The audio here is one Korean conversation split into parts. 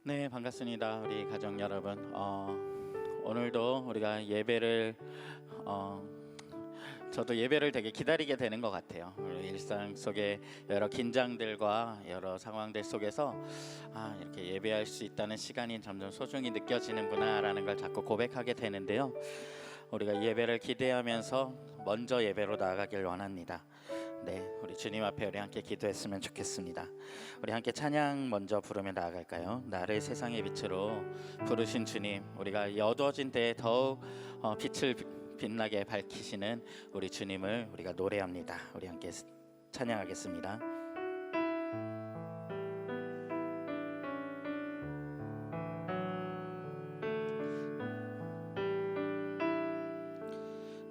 네, 반갑습니다. 우리 가족 여러분. 오늘도 우리가 예배를 저도 예배를 되게 기다리게 되는 것 같아요. 우리 일상 속에 여러 긴장들과 여러 상황들 속에서 이렇게 예배할 수 있다는 시간이 점점 소중히 느껴지는구나라는 걸 자꾸 고백하게 되는데요. 우리가 예배를 기대하면서 먼저 예배로 나아가길 원합니다. 네, 우리 주님 앞에 우리 함께 기도했으면 좋겠습니다. 우리 함께 찬양 먼저 부르며 나아갈까요? 나를 세상의 빛으로 부르신 주님, 우리가 어두워진 때에 더욱 빛을 빛나게 밝히시는 우리 주님을 우리가 노래합니다. 우리 함께 찬양하겠습니다.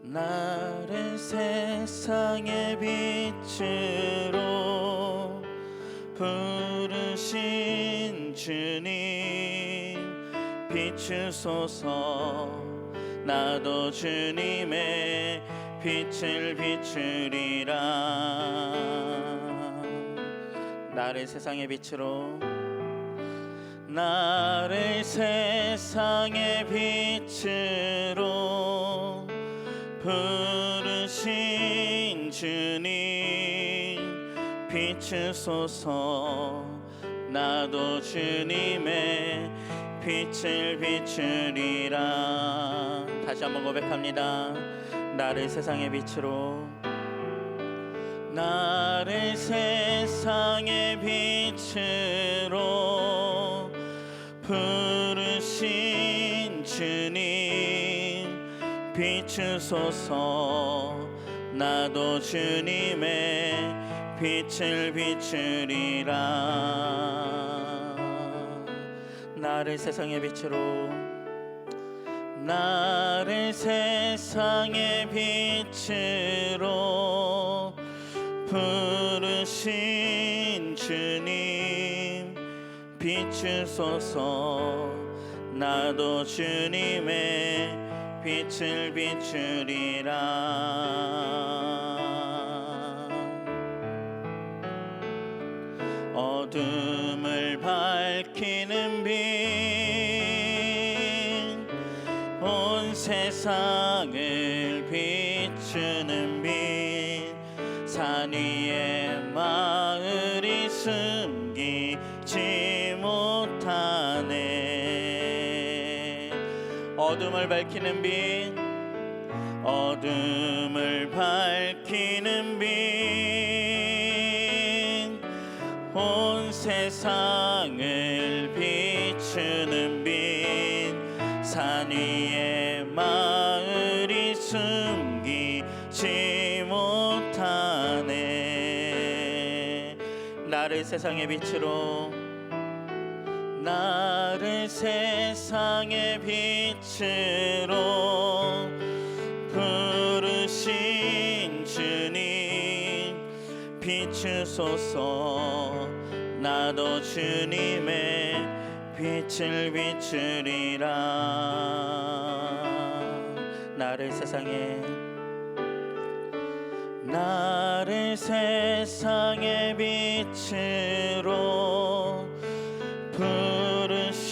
나를 세상의 빛으로 부르신 주님, 비추소서. 나도 주님의 빛을 비추리라. 나를 세상의 빛으로, 나를 세상의 빛으로 부르신 주님, 비추소서. 나도 주님의 빛을 비추리라. 다시 한번 고백합니다. 나를 세상의 빛으로, 나를 세상의 빛으로 부르신 주님, 비추소서. 나도 주님의 빛을 비추리라. 나를 세상의 빛으로, 나를 세상의 빛으로 부르신 주님, 비추소서. 나도 주님의 빛을 비추리라. 어둠을 밝히는 빛, 온 세상을 비추는 빛, 산 위에 마을이 숨기지 못하네. 어둠을 밝히는 빛, 어둠을 밝히는 빛, 온 세상을 비추는 빛, 산 위에 마을이 숨기지 못하네. 나를 세상의 빛으로, 나를 세상의 빛으로 부르신 주님, 비추소서. 나도 주님의 빛을 비추리라. 나를 세상에, 나를 세상의 빛으로 부르신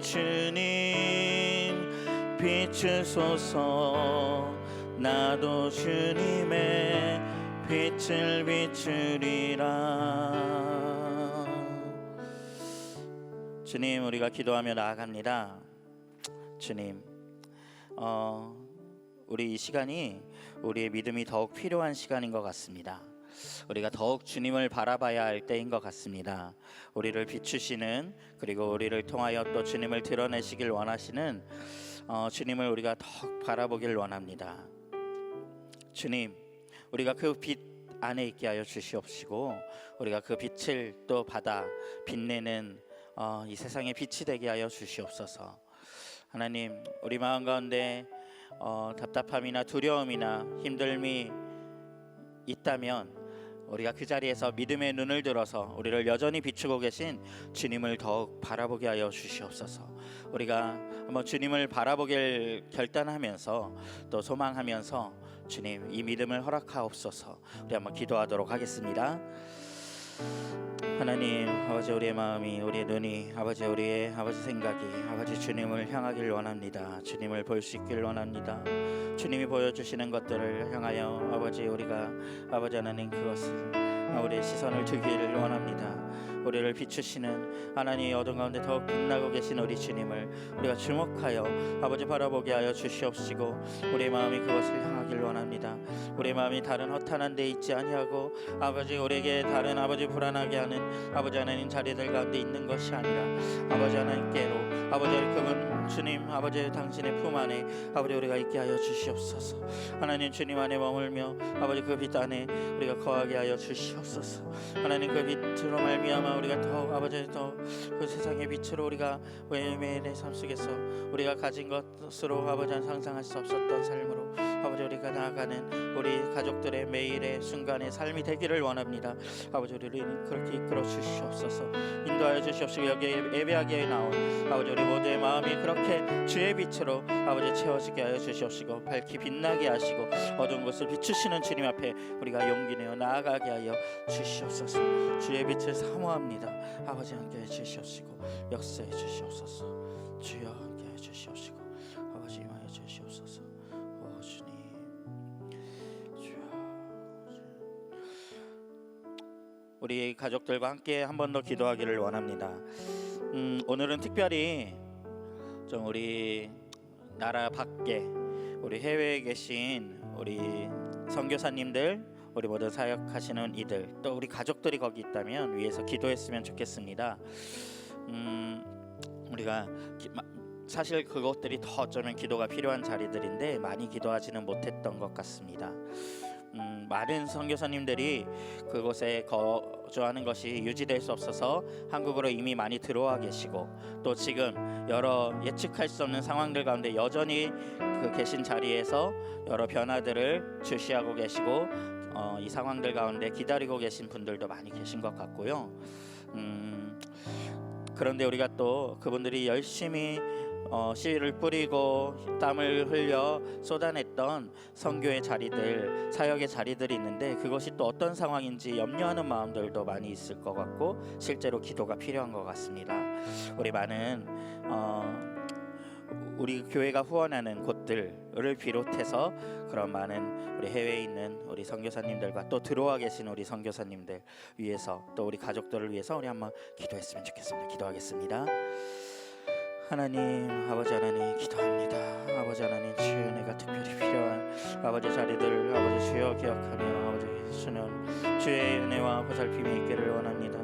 주님, 비추소서. 나도 주님의 빛을 비추리라. 주님, 우리가 기도하며 나아갑니다. 주님, 우리 이 시간이 우리의 믿음이 더욱 필요한 시간인 것 같습니다. 우리가 더욱 주님을 바라봐야 할 때인 것 같습니다. 우리를 비추시는, 그리고 우리를 통하여 또 주님을 드러내시길 원하시는 주님을 우리가 더욱 바라보길 원합니다. 주님, 우리가 그 빛 안에 있게 하여 주시옵시고, 우리가 그 빛을 또 받아 빛내는 이 세상의 빛이 되게 하여 주시옵소서. 하나님, 우리 마음 가운데 답답함이나 두려움이나 힘듦이 있다면 우리가 그 자리에서 믿음의 눈을 들어서 우리를 여전히 비추고 계신 주님을 더욱 바라보게 하여 주시옵소서. 우리가 한번 주님을 바라보길 결단하면서 또 소망하면서 주님, 이 믿음을 허락하옵소서. 우리 한번 기도하도록 하겠습니다. 하나님 아버지, 우리의 마음이, 우리의 눈이 아버지, 우리의 아버지 생각이 아버지 주님을 향하길 원합니다. 주님을 볼 수 있길 원합니다. 주님이 보여주시는 것들을 향하여 아버지, 우리가 아버지 하나님 그것을 우리의 시선을 두기를 원합니다. 우리를 비추시는 하나님의 어둠 가운데 더욱 빛나고 계신 우리 주님을 우리가 주목하여 아버지 바라보게 하여 주시옵시고, 우리의 마음이 그것을 향하길 원합니다. 우리의 마음이 다른 허탄한 데 있지 아니하고 아버지, 우리에게 다른 아버지 불안하게 하는 아버지 하나님 자리들 가운데 있는 것이 아니라 아버지 하나님께로 아버지 그분 주님 아버지 당신의 품 안에 아버지 우리가 있게 하여 주시옵소서. 하나님 주님 안에 머물며 아버지 그 빛 안에 우리가 거하게 하여 주시옵소서. 하나님 그 빛으로 말미암아 우리가 더 아버지 더 그 세상의 빛으로 우리가 매일매일의 삶 속에서 우리가 가진 것으로 아버지 상상할 수 없었던 삶으로 아버지 우리가 나아가는 우리 가족들의 매일의 순간의 삶이 되기를 원합니다. 아버지 우리를 그렇게 이끌어 주시옵소서. 인도하여 주시옵시고, 여기에 예배하기에 나온 아버지 우리 모두의 마음이 그렇게 주의 빛으로 아버지 채워지게 하여 주시옵시고, 밝히 빛나게 하시고 어두운 곳을 비추시는 주님 앞에 우리가 용기 내어 나아가게 하여 주시옵소서. 주의 빛을 사모합니다. 아버지 함께해 주시옵시고 역사해 주시옵소서. 주여 함께해 주시옵시고 아버지 임하여 주시옵소서. 오 주님, 주여. 우리 가족들과 함께 한 번 더 기도하기를 원합니다. 오늘은 특별히 좀 우리 나라 밖에 우리 해외에 계신 우리 선교사님들, 우리 모두 사역하시는 이들, 또 우리 가족들이 거기 있다면 위에서 기도했으면 좋겠습니다. 우리가 사실 그것들이 더 어쩌면 기도가 필요한 자리들인데 많이 기도하지는 못했던 것 같습니다. 많은 선교사님들이 그곳에 거주하는 것이 유지될 수 없어서 한국으로 이미 많이 들어와 계시고, 또 지금 여러 예측할 수 없는 상황들 가운데 여전히 그 계신 자리에서 여러 변화들을 주시하고 계시고, 이 상황들 가운데 기다리고 계신 분들도 많이 계신 것 같고요. 그런데 우리가 또 그분들이 열심히 씨를 뿌리고 땀을 흘려 쏟아냈던 선교의 자리들, 사역의 자리들이 있는데 그것이 또 어떤 상황인지 염려하는 마음들도 많이 있을 것 같고, 실제로 기도가 필요한 것 같습니다. 우리 많은 우리 교회가 후원하는 곳들을 비롯해서 그런 많은 우리 해외에 있는 우리 선교사님들과 또 들어와 계신 우리 선교사님들 위해서, 또 우리 가족들을 위해서 우리 한번 기도했으면 좋겠습니다. 기도하겠습니다. 하나님, 아버지 하나님 기도합니다. 아버지 하나님, 주의 은혜가 특별히 필요한 아버지 자리들 아버지 주여 기억하며 아버지 주는 주의 은혜와 보살핌이 있기를 원합니다.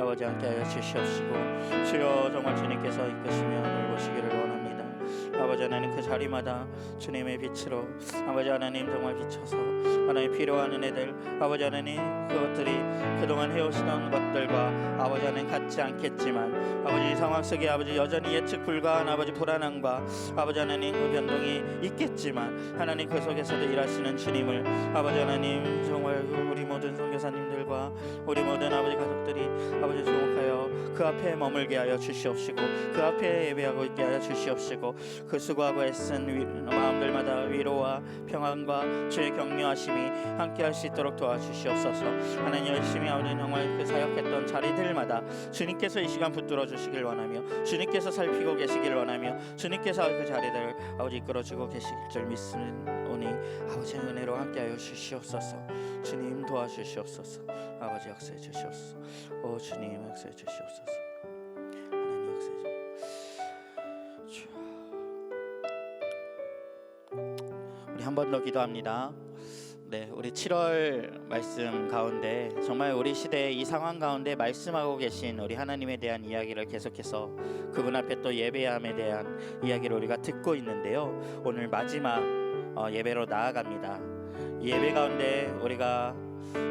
아버지 함께하여 주시옵시고, 주여 정말 주님께서 이끄시며 돌보시기를 원합니다. 아버지 하나님 그 자리마다 주님의 빛으로 아버지 하나님 정말 비춰서 하나님 필요한 은혜들 아버지 하나님 그것들이 그동안 해오시던 것들과 아버지 하나님 같지 않겠지만 아버지 이 상황 속에 아버지 여전히 예측 불가한 아버지 불안함과 아버지 하나님 그 변동이 있겠지만 하나님 그 속에서도 일하시는 주님을 아버지 하나님 정말 우리 모든 선교사님들과 우리 모든 아버지 가족들이 아버지 주목하여 그 앞에 머물게 하여 주시옵시고, 그 앞에 예배하고 있게 하여 주시옵시고, 그 수고하고 애쓴 마음들마다 위로와 평안과 주의 격려하심이 함께할 수 있도록 도와주시옵소서. 하나님 열심히 아버지 정말 그 사역했던 자리들마다 주님께서 이 시간 붙들어 주시길 원하며, 주님께서 살피고 계시길 원하며, 주님께서 그 자리들을 아버지 이끌어주고 계실 줄 믿으니 아버지의 은혜로 함께하여 주시옵소서. 주님 도와주시옵소서. 아버지 역사해 주시옵소서. 오 주님 역사해 주시옵소서. 하나님 역사해 주시옵소서. 우리 한 번 더 기도합니다. 네, 우리 7월 말씀 가운데 정말 우리 시대의 이 상황 가운데 말씀하고 계신 우리 하나님에 대한 이야기를 계속해서 그분 앞에 또 예배함에 대한 이야기를 우리가 듣고 있는데요. 오늘 마지막 예배로 나아갑니다. 이 예배 가운데 우리가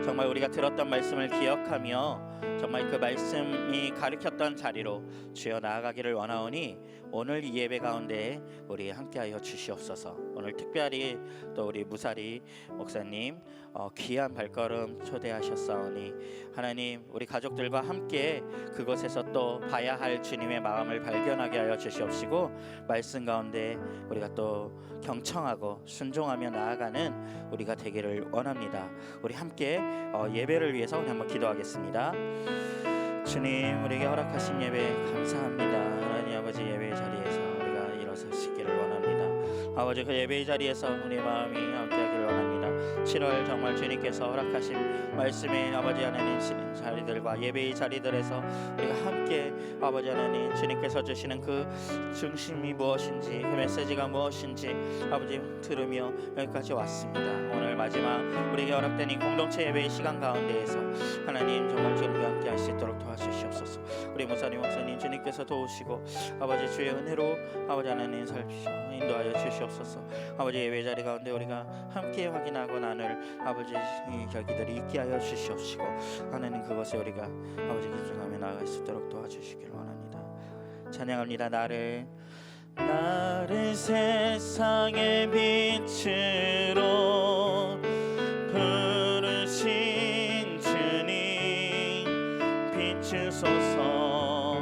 정말 우리가 들었던 말씀을 기억하며 정말 그 말씀이 가르쳤던 자리로 주여 나아가기를 원하오니 오늘 이 예배 가운데 우리 함께하여 주시옵소서. 오늘 특별히 또 우리 무사리 목사님 귀한 발걸음 초대하셨사오니 하나님 우리 가족들과 함께 그곳에서 또 봐야 할 주님의 마음을 발견하게 하여 주시옵시고 말씀 가운데 우리가 또 경청하고 순종하며 나아가는 우리가 되기를 원합니다. 우리 함께 예배를 위해서 우리 한번 기도하겠습니다. 주님 우리에게 허락하신 예배 감사합니다. 하나님 아버지 예배 자리에서 우리가 일어서시기를 원합니다. 아버지 그 예배 자리에서 우리 마음이 함께하기를 원합니다. 7월 정말 주님께서 허락하신 말씀의 아버지 하나님 자리들과 예배의 자리들에서 우리가 함께 아버지 하나님 주님께서 주시는 그 중심이 무엇인지 그 메시지가 무엇인지 아버지 들으며 여기까지 왔습니다. 오늘 마지막 우리에게 허락된 이 공동체 예배의 시간 가운데에서 하나님 정말 주님과 함께 할 수 있도록 도와주시옵소서. 우리 무사님 목사님 주님께서 도우시고 아버지 주의 은혜로 아버지 하나님 살피셔 인도하여 주시옵소서. 아버지 예배 자리 가운데 우리가 함께 확인하고 나눌 아버지 이 격기들이 있게 하여 주시옵시고 하나님 그것에 우리가 아버지 기준하며 나아갈 수 있도록 도와주시길 원합니다. 찬양합니다. 나를 세상의 빛으로 부르신 주님 비추소서.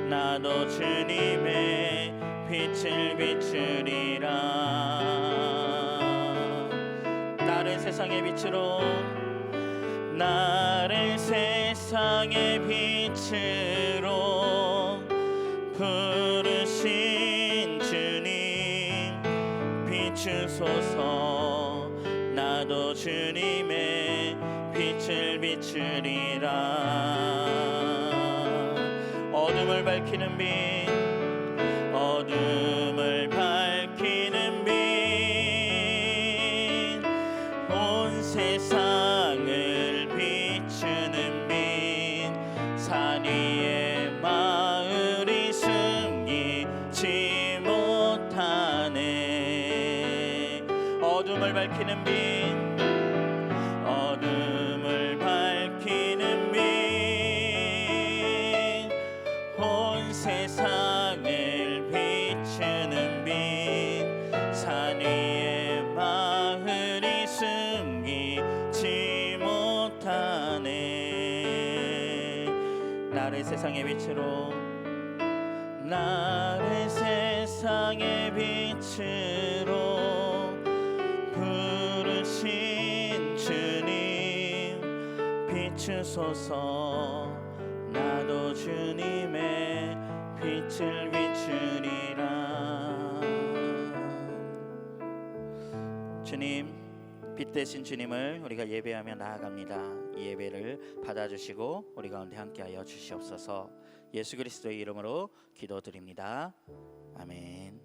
나도 주님의 빛을 비추리라. 나를 세상의 빛으로 나를 세상의 빛으로 부르신 주님 비추소서. 나도 주님의 빛을 비추리라. 어둠을 밝히는 빛 어둠을 밝히는 빛 온 세상을 비추는 빛 산 위에 마을이 숨기지 못하네. 어둠을 밝히는 빛 어둠을 밝히는 빛 온 세상을 비추는 빛 산 위에 마을이 숨기지 못하네. 나를 세상의 빛으로 나를 세상의 빛으로 부르신 주님 비추소서. 나도 주님의 빛을 비추리라. 주님 빛 대신 주님을 우리가 예배하며 나아갑니다. 이 예배를 받아주시고 우리 가운데 함께하여 주시옵소서. 예수 그리스도의 이름으로 기도드립니다. 아멘.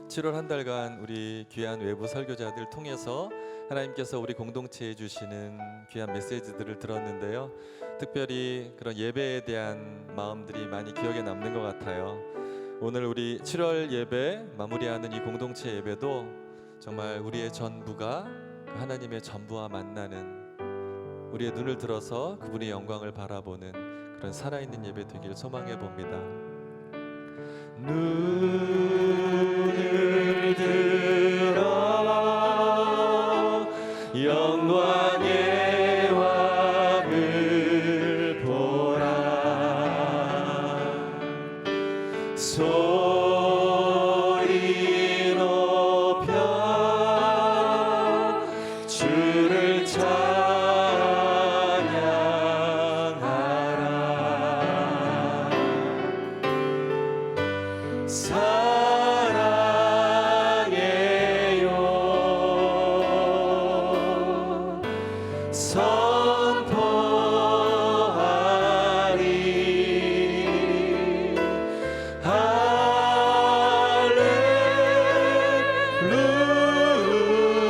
7월 한 달간 우리 귀한 외부 설교자들 통해서 하나님께서 우리 공동체에 주시는 귀한 메시지들을 들었는데요. 특별히 그런 예배에 대한 마음들이 많이 기억에 남는 것 같아요. 오늘 우리 7월 예배 마무리하는 이 공동체 예배도 정말 우리의 전부가 그 하나님의 전부와 만나는, 우리의 눈을 들어서 그분의 영광을 바라보는 그런 살아있는 예배 되길 소망해 봅니다. 눈을 들어 영광의 왕을 보라. 소리 높여 주를 찬양하라. 사랑해요. 선포하리.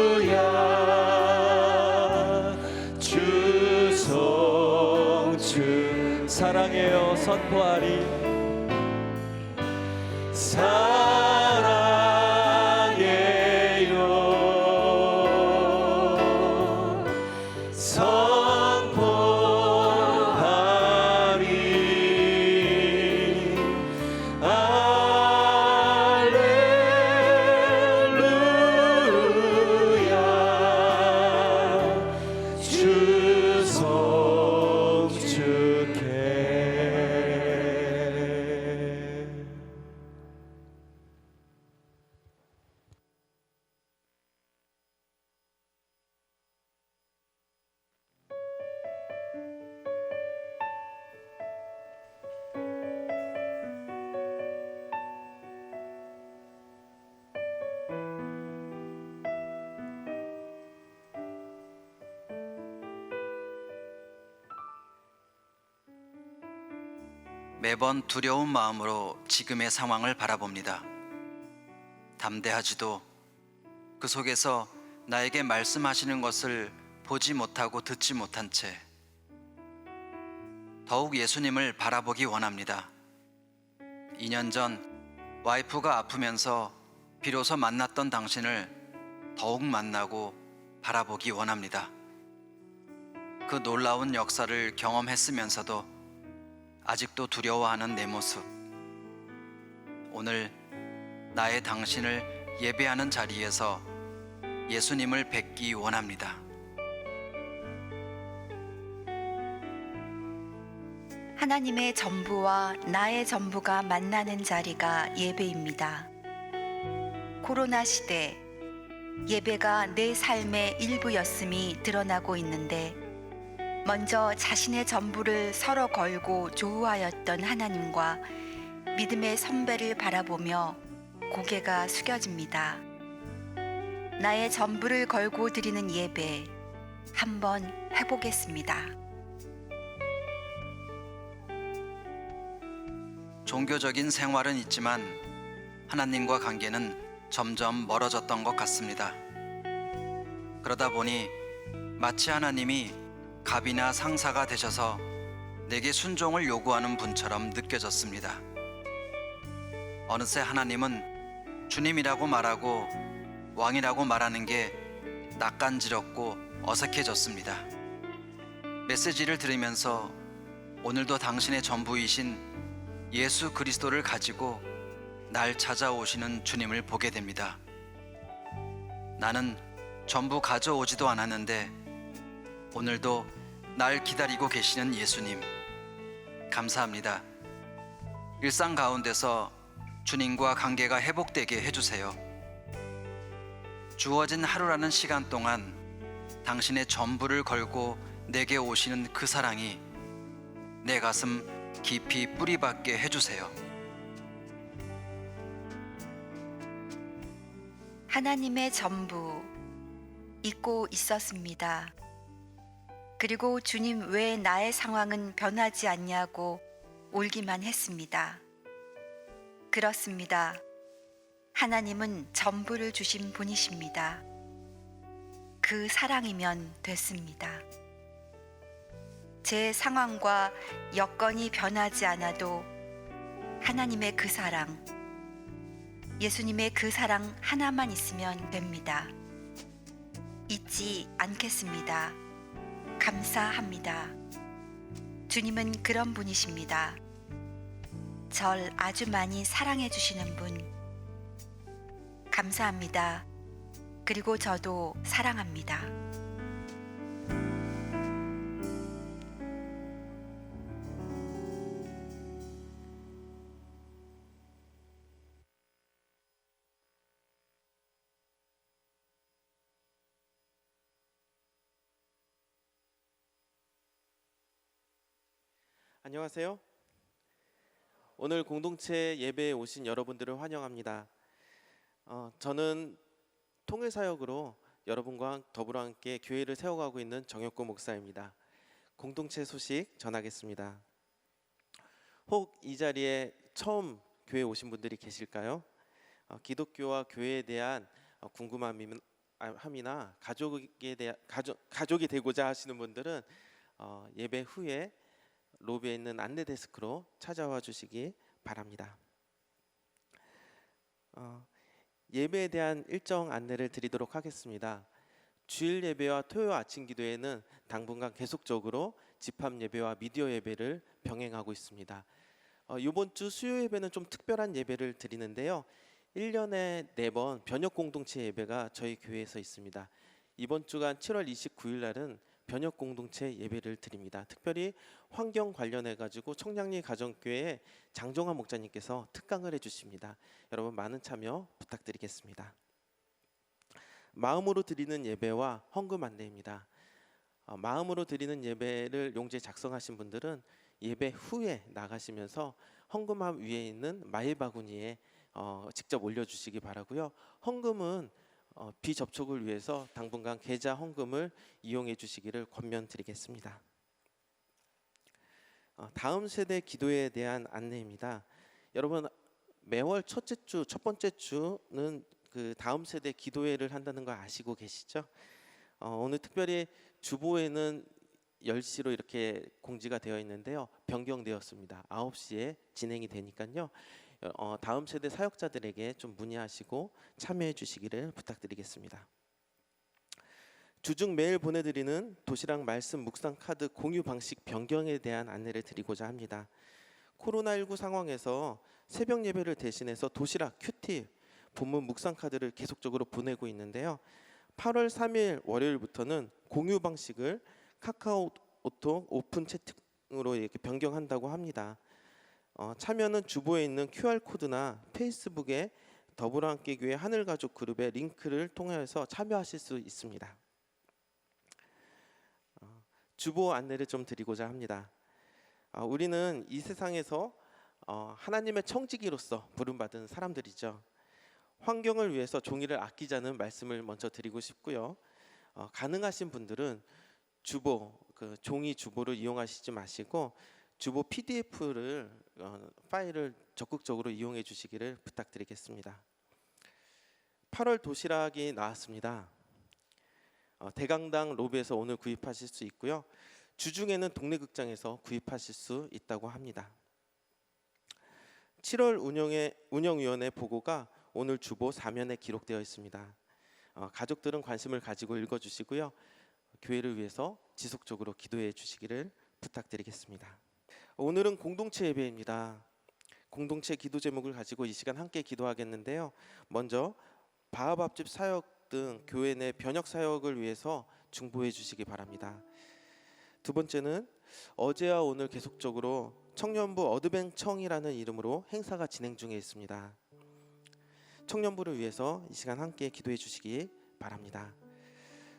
할렐루야. 주 성주 사랑해요. 선포하리. 사랑해요. 선포하리. 할렐루야. 주 성주께. 매번 두려운 마음으로 지금의 상황을 바라봅니다. 담대하지도 그 속에서 나에게 말씀하시는 것을 보지 못하고 듣지 못한 채 더욱 예수님을 바라보기 원합니다. 2년 전 와이프가 아프면서 비로소 만났던 당신을 더욱 만나고 바라보기 원합니다. 그 놀라운 역사를 경험했으면서도 아직도 두려워하는 내 모습, 오늘 나의 당신을 예배하는 자리에서 예수님을 뵙기 원합니다. 하나님의 전부와 나의 전부가 만나는 자리가 예배입니다. 코로나 시대, 예배가 내 삶의 일부였음이 드러나고 있는데, 먼저 자신의 전부를 서로 걸고 조우하였던 하나님과 믿음의 선배를 바라보며 고개가 숙여집니다. 나의 전부를 걸고 드리는 예배 한번 해보겠습니다. 종교적인 생활은 있지만 하나님과 관계는 점점 멀어졌던 것 같습니다. 그러다 보니 마치 하나님이 갑이나 상사가 되셔서 내게 순종을 요구하는 분처럼 느껴졌습니다. 어느새 하나님은 주님이라고 말하고 왕이라고 말하는 게 낯간지럽고 어색해졌습니다. 메시지를 들으면서 오늘도 당신의 전부이신 예수 그리스도를 가지고 날 찾아오시는 주님을 보게 됩니다. 나는 전부 가져오지도 않았는데 오늘도 날 기다리고 계시는 예수님, 감사합니다. 일상 가운데서 주님과 관계가 회복되게 해주세요. 주어진 하루라는 시간 동안 당신의 전부를 걸고 내게 오시는 그 사랑이 내 가슴 깊이 뿌리박게 해주세요. 하나님의 전부 잊고 있었습니다. 그리고 주님 왜 나의 상황은 변하지 않냐고 울기만 했습니다. 그렇습니다. 하나님은 전부를 주신 분이십니다. 그 사랑이면 됐습니다. 제 상황과 여건이 변하지 않아도 하나님의 그 사랑, 예수님의 그 사랑 하나만 있으면 됩니다. 잊지 않겠습니다. 감사합니다. 주님은 그런 분이십니다. 절 아주 많이 사랑해 주시는 분. 감사합니다. 그리고 저도 사랑합니다. 안녕하세요. 오늘 공동체 예배에 오신 여러분들을 환영합니다. 저는 통일사역으로 여러분과 더불어 함께 교회를 세워가고 있는 정혁구 목사입니다. 공동체 소식 전하겠습니다. 혹 이 자리에 처음 교회 오신 분들이 계실까요? 기독교와 교회에 대한 궁금함이나 가족이 되고자 하시는 분들은 예배 후에 로비에 있는 안내 데스크로 찾아와 주시기 바랍니다. 예배에 대한 일정 안내를 드리도록 하겠습니다. 주일 예배와 토요 아침 기도회는 당분간 계속적으로 집합 예배와 미디어 예배를 병행하고 있습니다. 이번 주 수요 예배는 좀 특별한 예배를 드리는데요. 1년에 4번 변역 공동체 예배가 저희 교회에서 있습니다. 이번 주간 7월 29일 날은 변역 공동체 예배를 드립니다. 특별히 환경 관련해 가지고 청량리 가정교회에 장정환 목사님께서 특강을 해주십니다. 여러분 많은 참여 부탁드리겠습니다. 마음으로 드리는 예배와 헌금 안내입니다. 마음으로 드리는 예배를 용지에 작성하신 분들은 예배 후에 나가시면서 헌금함 위에 있는 마일 바구니에 직접 올려주시기 바라고요. 헌금은 비접촉을 위해서 당분간 계좌 헌금을 이용해 주시기를 권면드리겠습니다. 다음 세대 기도에 대한 안내입니다. 여러분 매월 첫 번째 주는 그 다음 세대 기도회를 한다는 걸 아시고 계시죠? 오늘 특별히 주보에는 10시로 이렇게 공지가 되어 있는데요. 변경되었습니다. 9시에 진행이 되니까요. 다음 세대 사역자들에게 좀 문의하시고 참여해 주시기를 부탁드리겠습니다. 주중 매일 보내드리는 도시락 말씀 묵상 카드 공유 방식 변경에 대한 안내를 드리고자 합니다. 코로나19 상황에서 새벽 예배를 대신해서 도시락, 큐티, 본문 묵상 카드를 계속적으로 보내고 있는데요. 8월 3일 월요일부터는 공유 방식을 카카오톡 오픈 채팅으로 이렇게 변경한다고 합니다. 참여는 주보에 있는 QR코드나 페이스북에 더불어 함께 교회 하늘가족 그룹의 링크를 통해서 참여하실 수 있습니다. 주보 안내를 좀 드리고자 합니다. 우리는 이 세상에서 하나님의 청지기로서 부름받은 사람들이죠. 환경을 위해서 종이를 아끼자는 말씀을 먼저 드리고 싶고요. 가능하신 분들은 주보, 종이 주보를 이용하시지 마시고 주보 PDF를 파일을 적극적으로 이용해 주시기를 부탁드리겠습니다. 8월 도시락이 나왔습니다. 대강당 로비에서 오늘 구입하실 수 있고요. 주중에는 동네 극장에서 구입하실 수 있다고 합니다. 7월 운영위원회 보고가 오늘 주보 4면에 기록되어 있습니다. 가족들은 관심을 가지고 읽어주시고요. 교회를 위해서 지속적으로 기도해 주시기를 부탁드리겠습니다. 오늘은 공동체 예배입니다. 공동체 기도 제목을 가지고 이 시간 함께 기도하겠는데요. 먼저 바하밥집 사역 등 교회 내 변역 사역을 위해서 중보해 주시기 바랍니다. 두 번째는 어제와 오늘 계속적으로 청년부 어드벤청이라는 이름으로 행사가 진행 중에 있습니다. 청년부를 위해서 이 시간 함께 기도해 주시기 바랍니다.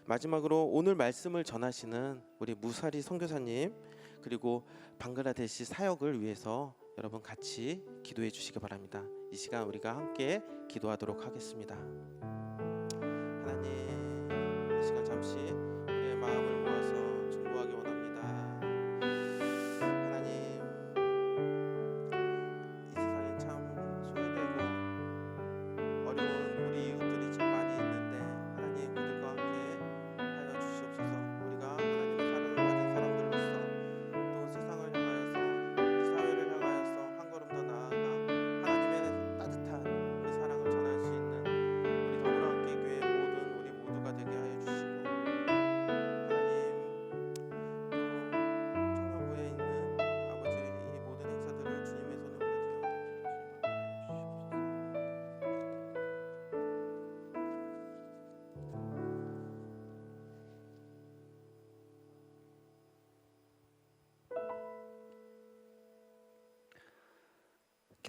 마지막으로 오늘 말씀을 전하시는 우리 무사리 선교사님 그리고 방글라데시 사역을 위해서 여러분 같이 기도해 주시기 바랍니다. 이 시간 우리가 함께 기도하도록 하겠습니다. 하나님, 이 시간 잠시 우리의 마음을 모아서 중보하기 원합니다. 하나님, 이 세상에 참 소외되고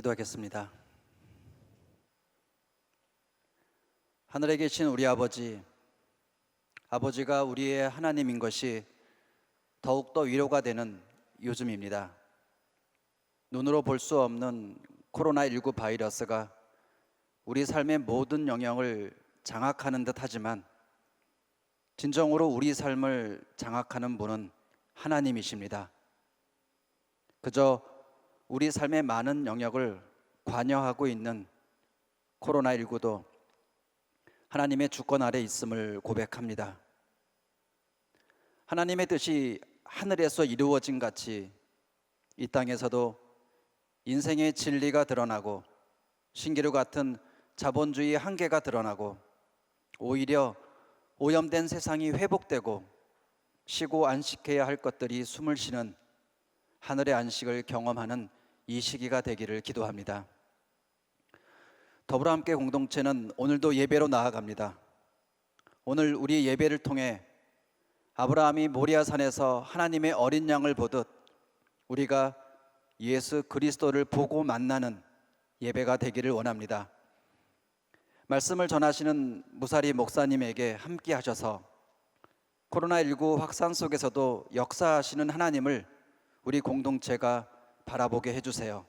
기도하겠습니다. 하늘에 계신 우리 아버지, 아버지가 우리의 하나님인 것이 더욱더 위로가 되는 요즘입니다. 눈으로 볼 수 없는 코로나19 바이러스가 우리 삶의 모든 영역을 장악하는 듯 하지만 진정으로 우리 삶을 장악하는 분은 하나님이십니다. 그저 우리 삶의 많은 영역을 관여하고 있는 코로나19도 하나님의 주권 아래 있음을 고백합니다. 하나님의 뜻이 하늘에서 이루어진 같이 이 땅에서도 인생의 진리가 드러나고 신기루 같은 자본주의의 한계가 드러나고 오히려 오염된 세상이 회복되고 쉬고 안식해야 할 것들이 숨을 쉬는 하늘의 안식을 경험하는 이 시기가 되기를 기도합니다. 더불어 함께 공동체는 오늘도 예배로 나아갑니다. 오늘 우리 예배를 통해 아브라함이 모리아산에서 하나님의 어린 양을 보듯 우리가 예수 그리스도를 보고 만나는 예배가 되기를 원합니다. 말씀을 전하시는 무사리 목사님에게 함께 하셔서 코로나19 확산 속에서도 역사하시는 하나님을 우리 공동체가 바라보게 해주세요.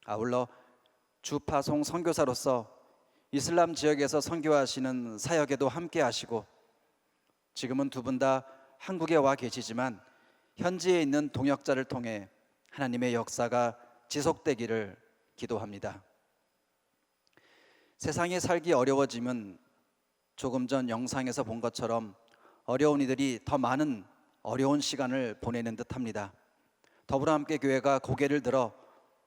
아울러 주파송 선교사로서 이슬람 지역에서 선교하시는 사역에도 함께 하시고 지금은 두 분 다 한국에 와 계시지만 현지에 있는 동역자를 통해 하나님의 역사가 지속되기를 기도합니다. 세상에 살기 어려워지면 조금 전 영상에서 본 것처럼 어려운 이들이 더 많은 어려운 시간을 보내는 듯합니다. 더불어 함께 교회가 고개를 들어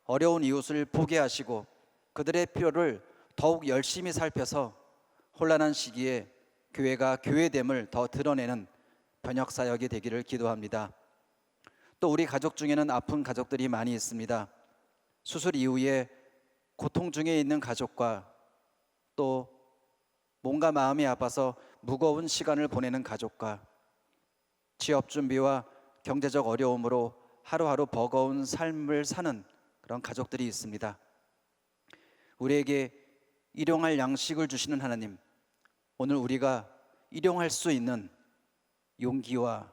어려운 이웃을 보게 하시고 그들의 필요를 더욱 열심히 살펴서 혼란한 시기에 교회가 교회됨을 더 드러내는 번역 사역이 되기를 기도합니다. 또 우리 가족 중에는 아픈 가족들이 많이 있습니다. 수술 이후에 고통 중에 있는 가족과 또 몸과 마음이 아파서 무거운 시간을 보내는 가족과 취업 준비와 경제적 어려움으로 하루하루 버거운 삶을 사는 그런 가족들이 있습니다. 우리에게 일용할 양식을 주시는 하나님, 오늘 우리가 일용할 수 있는 용기와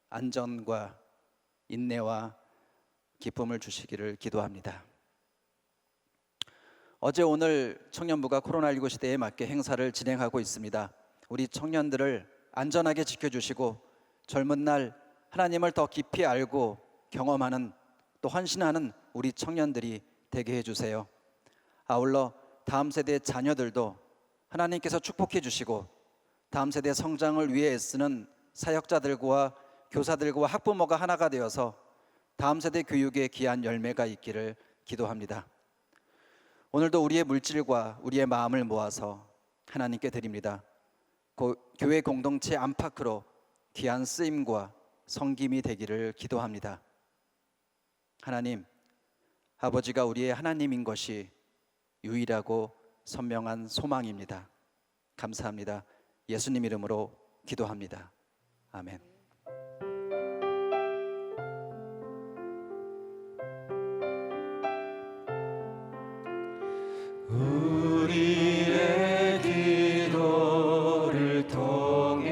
안전과 인내와 기쁨을 주시기를 기도합니다. 어제 오늘 청년부가 코로나19 시대에 맞게 행사를 진행하고 있습니다. 우리 청년들을 안전하게 지켜주시고 젊은 날 하나님을 더 깊이 알고 경험하는 또 헌신하는 우리 청년들이 되게 해주세요. 아울러 다음 세대 자녀들도 하나님께서 축복해 주시고 다음 세대 성장을 위해 애쓰는 사역자들과 교사들과 학부모가 하나가 되어서 다음 세대 교육에 귀한 열매가 있기를 기도합니다. 오늘도 우리의 물질과 우리의 마음을 모아서 하나님께 드립니다. 교회 공동체 안팎으로 귀한 쓰임과 섬김이 되기를 기도합니다. 하나님, 아버지가 우리의 하나님인 것이 유일하고 선명한 소망입니다. 감사합니다. 예수님 이름으로 기도합니다. 아멘. 우리의 기도를 통해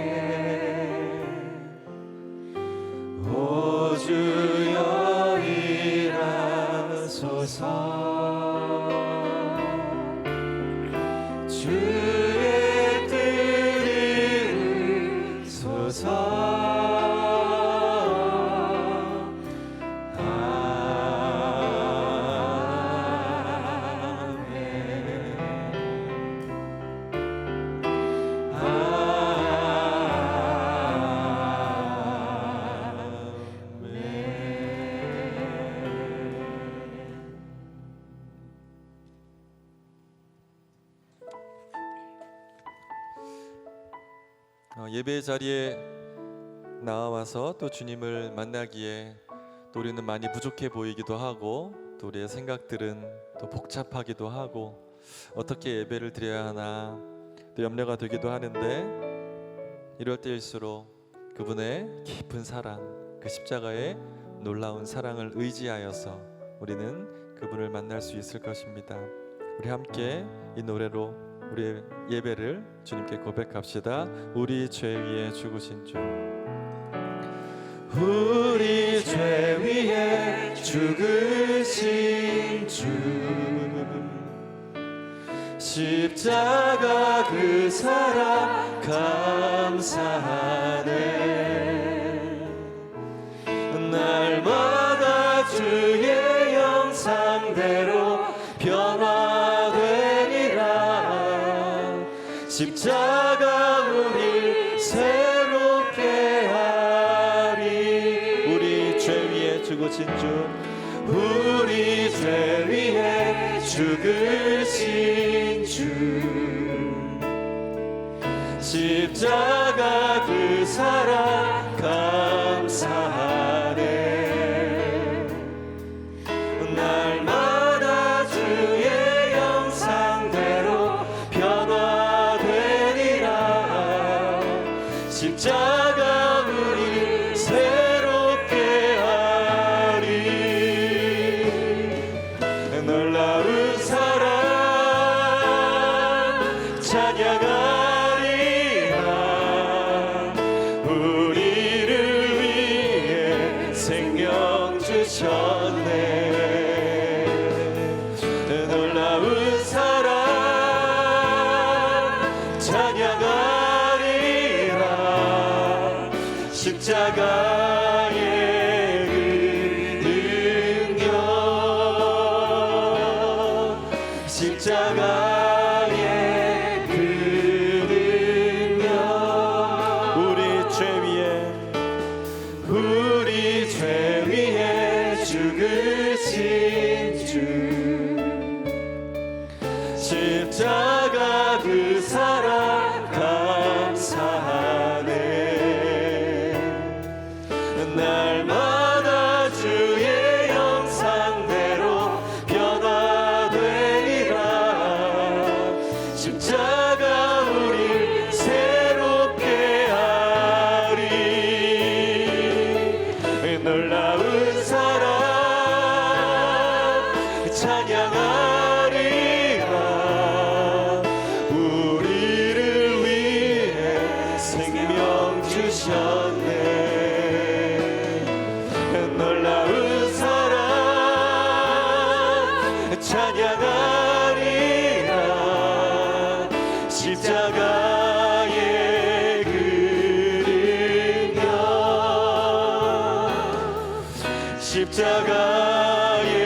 오 주여 일하소서. 주의 뜻 이루소서. 예배 자리에 나와서 또 주님을 만나기에 또 우리는 많이 부족해 보이기도 하고 또 우리의 생각들은 또 복잡하기도 하고 어떻게 예배를 드려야 하나 또 염려가 되기도 하는데 이럴 때일수록 그분의 깊은 사랑, 그 십자가의 놀라운 사랑을 의지하여서 우리는 그분을 만날 수 있을 것입니다. 우리 함께 이 노래로 우리의 예배를 주님께 고백합시다. 우리 죄 위에 죽으신 주. 우리 죄 위에 죽으신 주, 십자가 그 사랑 감사하네. 날마다 주의 형상대로 변화되리라. 십자가 우리 새롭게 하리. 우리 죄 위에 죽으신 주, 우리 죄 위에 죽으신 주, 십자가 그 사랑 감사하네. 날마다 주의 형상대로 변화되리라. 십자가 우리 새롭게 하리. 놀라운 사랑 찬양하리라. 우리를 위해 생명 주셨네. 놀라운 사랑 찬양하리라. 십자가의 그 능력, 십자가의 그 능력. 우리 죄 위에 죽으신 주, 십자가 그 사랑 감사하네. 날마다 주의 형상대로 변화되리라. 십자가 우리 새롭게 하리. 놀라운 사랑 찬양하리라. 우리를 위해 생명 주셨네. 놀라운 사랑 찬양하리라. 십자가의 그 능력, 십자가의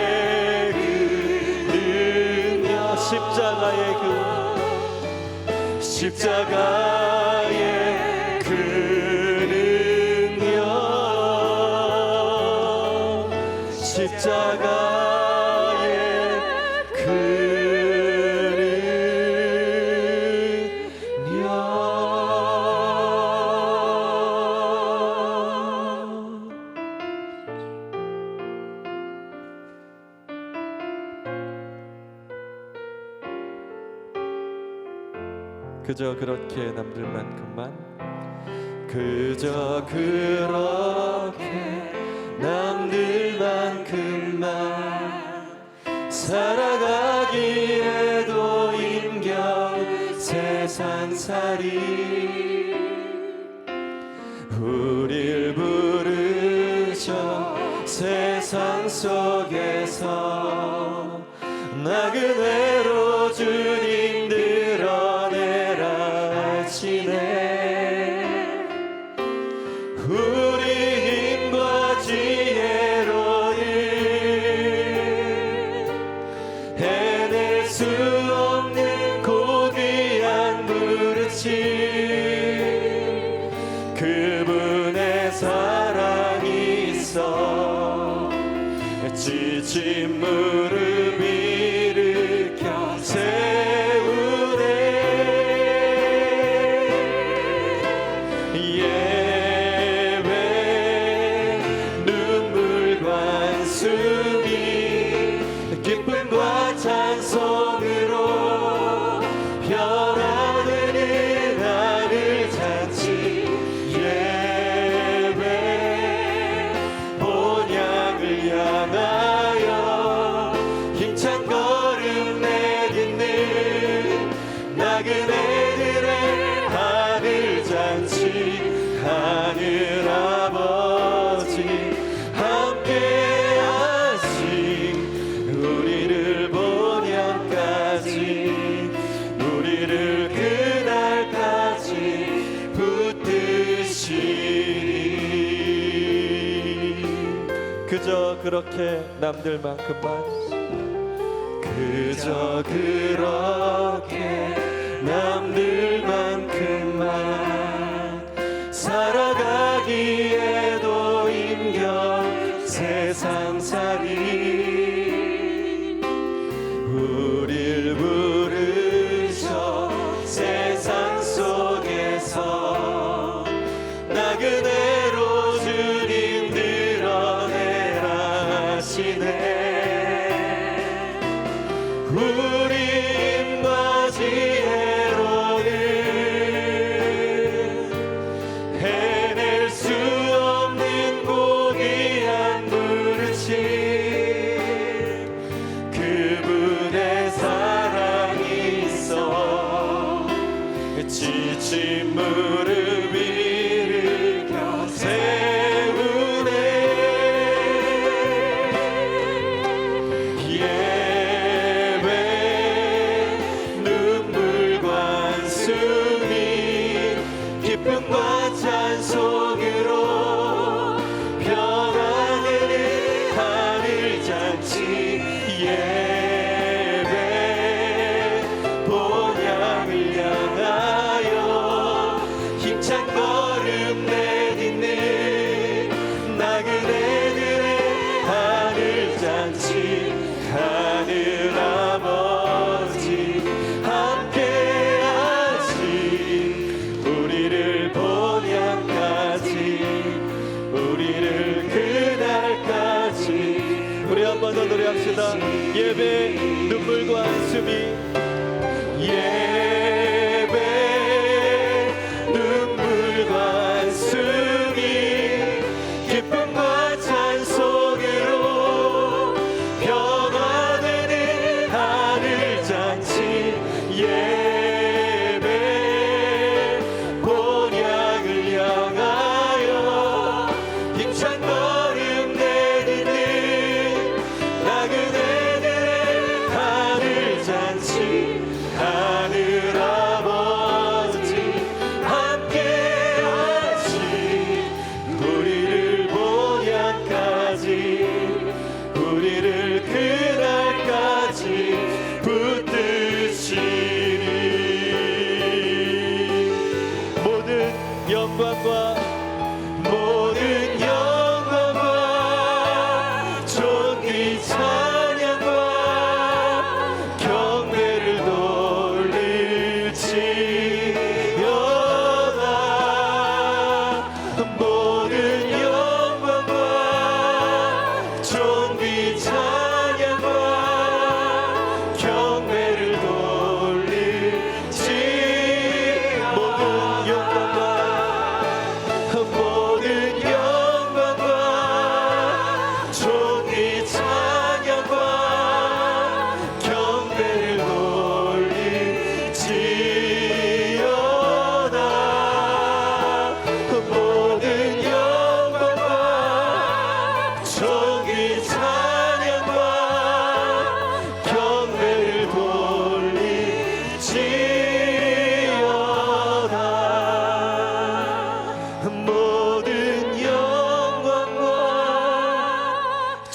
그 능력, 십자가의 그 능력, 십자가의 그 그저 그렇게 남들만큼만, 그저 그렇게 남들만큼만 살아가기에도 힘겨운 세상살이. 우릴 부르셔 세상 속에서 나그네로 주님 드러내라 하시네. 우리 힘과 지혜로는 해낼 수 없는 고귀한 부르심, 그분의 사랑이 있어 지친 무릎 일으켜 세우네. 예배 눈물과 한숨이 기쁨과 찬송으로 변화되는 하늘 잔치. 예배 본향을 향하여 붙드시리. 그저 그렇게 남들만큼만, 그저 그렇게 남들만큼만 살아가기에도 힘겨 세상살이. 우릴 부르셔 세상 속에서 나그네로 주님 드러내라 하시네. 우리 힘과 지혜로는 해낼 수 없는 고귀한 부르심, 그분의 사랑이 있어 지친 무릎 일으켜 세우네. 예배 눈물과 한숨이 기쁨과 찬송으로 변화되는 하늘잔치. 예배 본향을 향하여 힘찬 걸음 내딛는 나그네들의 하늘잔치. 하늘 아버지 함께하신 우리를 본향까지, 우리를 그날까지. 우리 한 번 더 노래합시다. 예배 눈물과 한숨이, 예배 눈물과 한숨이 기쁨과 찬송으로 변화되는 하늘잔치. 예배 본향을 향하여 힘찬 걸음 내딛는 나그네들의 하늘잔치. 하늘 아버지 함께하신 우리를 본향까지, 우리를 그날까지 붙드시리. 모든 영광과 모든 영광과 존귀 찬양과 경배를 돌릴지어다. 모든 영광과 존귀 찬양과 경배를 돌릴지. 모든 영광과 모든 영광과 존귀 찬양과 경배를 돌릴지어다. 모든 영광과 존귀 찬양과 경배를 돌릴지어다. 모든 영광과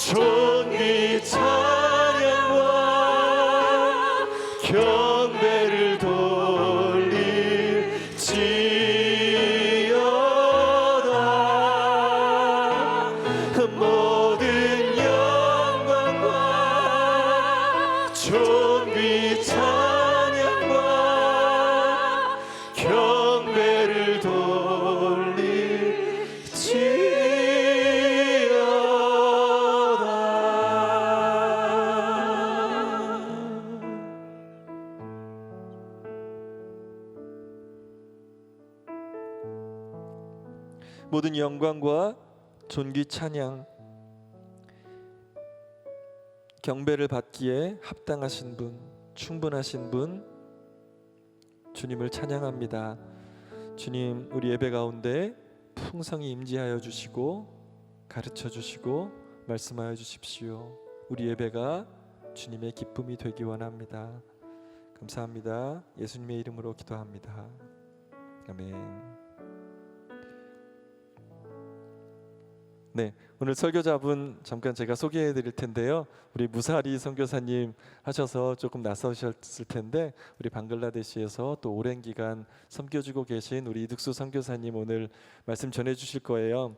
존귀 찬양과 경배를 돌릴지어다. 모든 영광과 존귀 찬양과 경배를 돌릴지어다. 모든 영광과 존귀 찬양 경배를 받기에 합당하신 분, 충분하신 분, 주님을 찬양합니다. 주님, 우리 예배 가운데 풍성히 임재하여 주시고 가르쳐 주시고 말씀하여 주십시오. 우리 예배가 주님의 기쁨이 되기 원합니다. 감사합니다. 예수님의 이름으로 기도합니다. 아멘. 네, 오늘 설교자분 잠깐 제가 소개해 드릴 텐데요. 우리 무사리 선교사님 하셔서 조금 낯서셨을 텐데 우리 방글라데시에서 또 오랜 기간 섬겨주고 계신 우리 이득수 선교사님 오늘 말씀 전해 주실 거예요.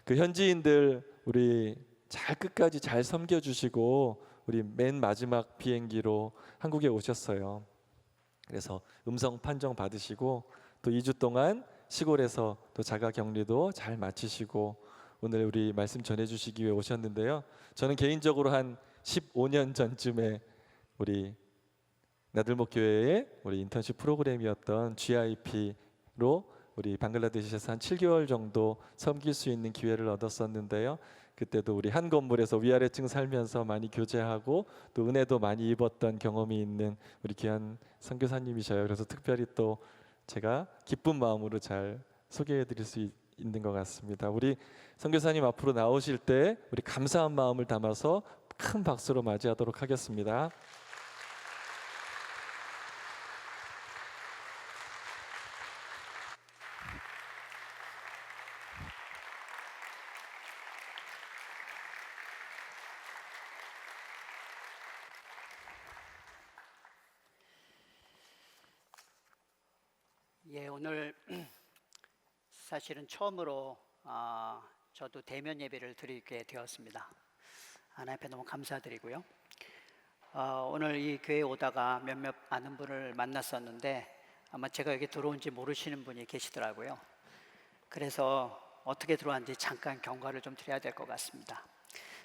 그 현지인들 우리 잘 끝까지 잘 섬겨주시고 우리 맨 마지막 비행기로 한국에 오셨어요. 그래서 음성 판정 받으시고 또 2주 동안 시골에서 또 자가 격리도 잘 마치시고 오늘 우리 말씀 전해주시기 위해 오셨는데요. 저는 개인적으로 한 15년 전쯤에 우리 나들목 교회의 우리 인턴십 프로그램이었던 GIP로 우리 방글라데시에서 한 7개월 정도 섬길 수 있는 기회를 얻었었는데요. 그때도 우리 한 건물에서 위아래층 살면서 많이 교제하고 또 은혜도 많이 입었던 경험이 있는 우리 귀한 선교사님이셔요. 그래서 특별히 또 제가 기쁜 마음으로 잘 소개해드릴 수 있는 것 같습니다. 우리 선교사님 앞으로 나오실 때 우리 감사한 마음을 담아서 큰 박수로 맞이하도록 하겠습니다. 예, 오늘 사실은 처음으로 저도 대면 예배를 드리게 되었습니다. 하나님 앞에 너무 감사드리고요. 오늘 이 교회에 오다가 몇몇 아는 분을 만났었는데 아마 제가 여기 들어온지 모르시는 분이 계시더라고요. 그래서 어떻게 들어왔는지 잠깐 경과를 좀 드려야 될 것 같습니다.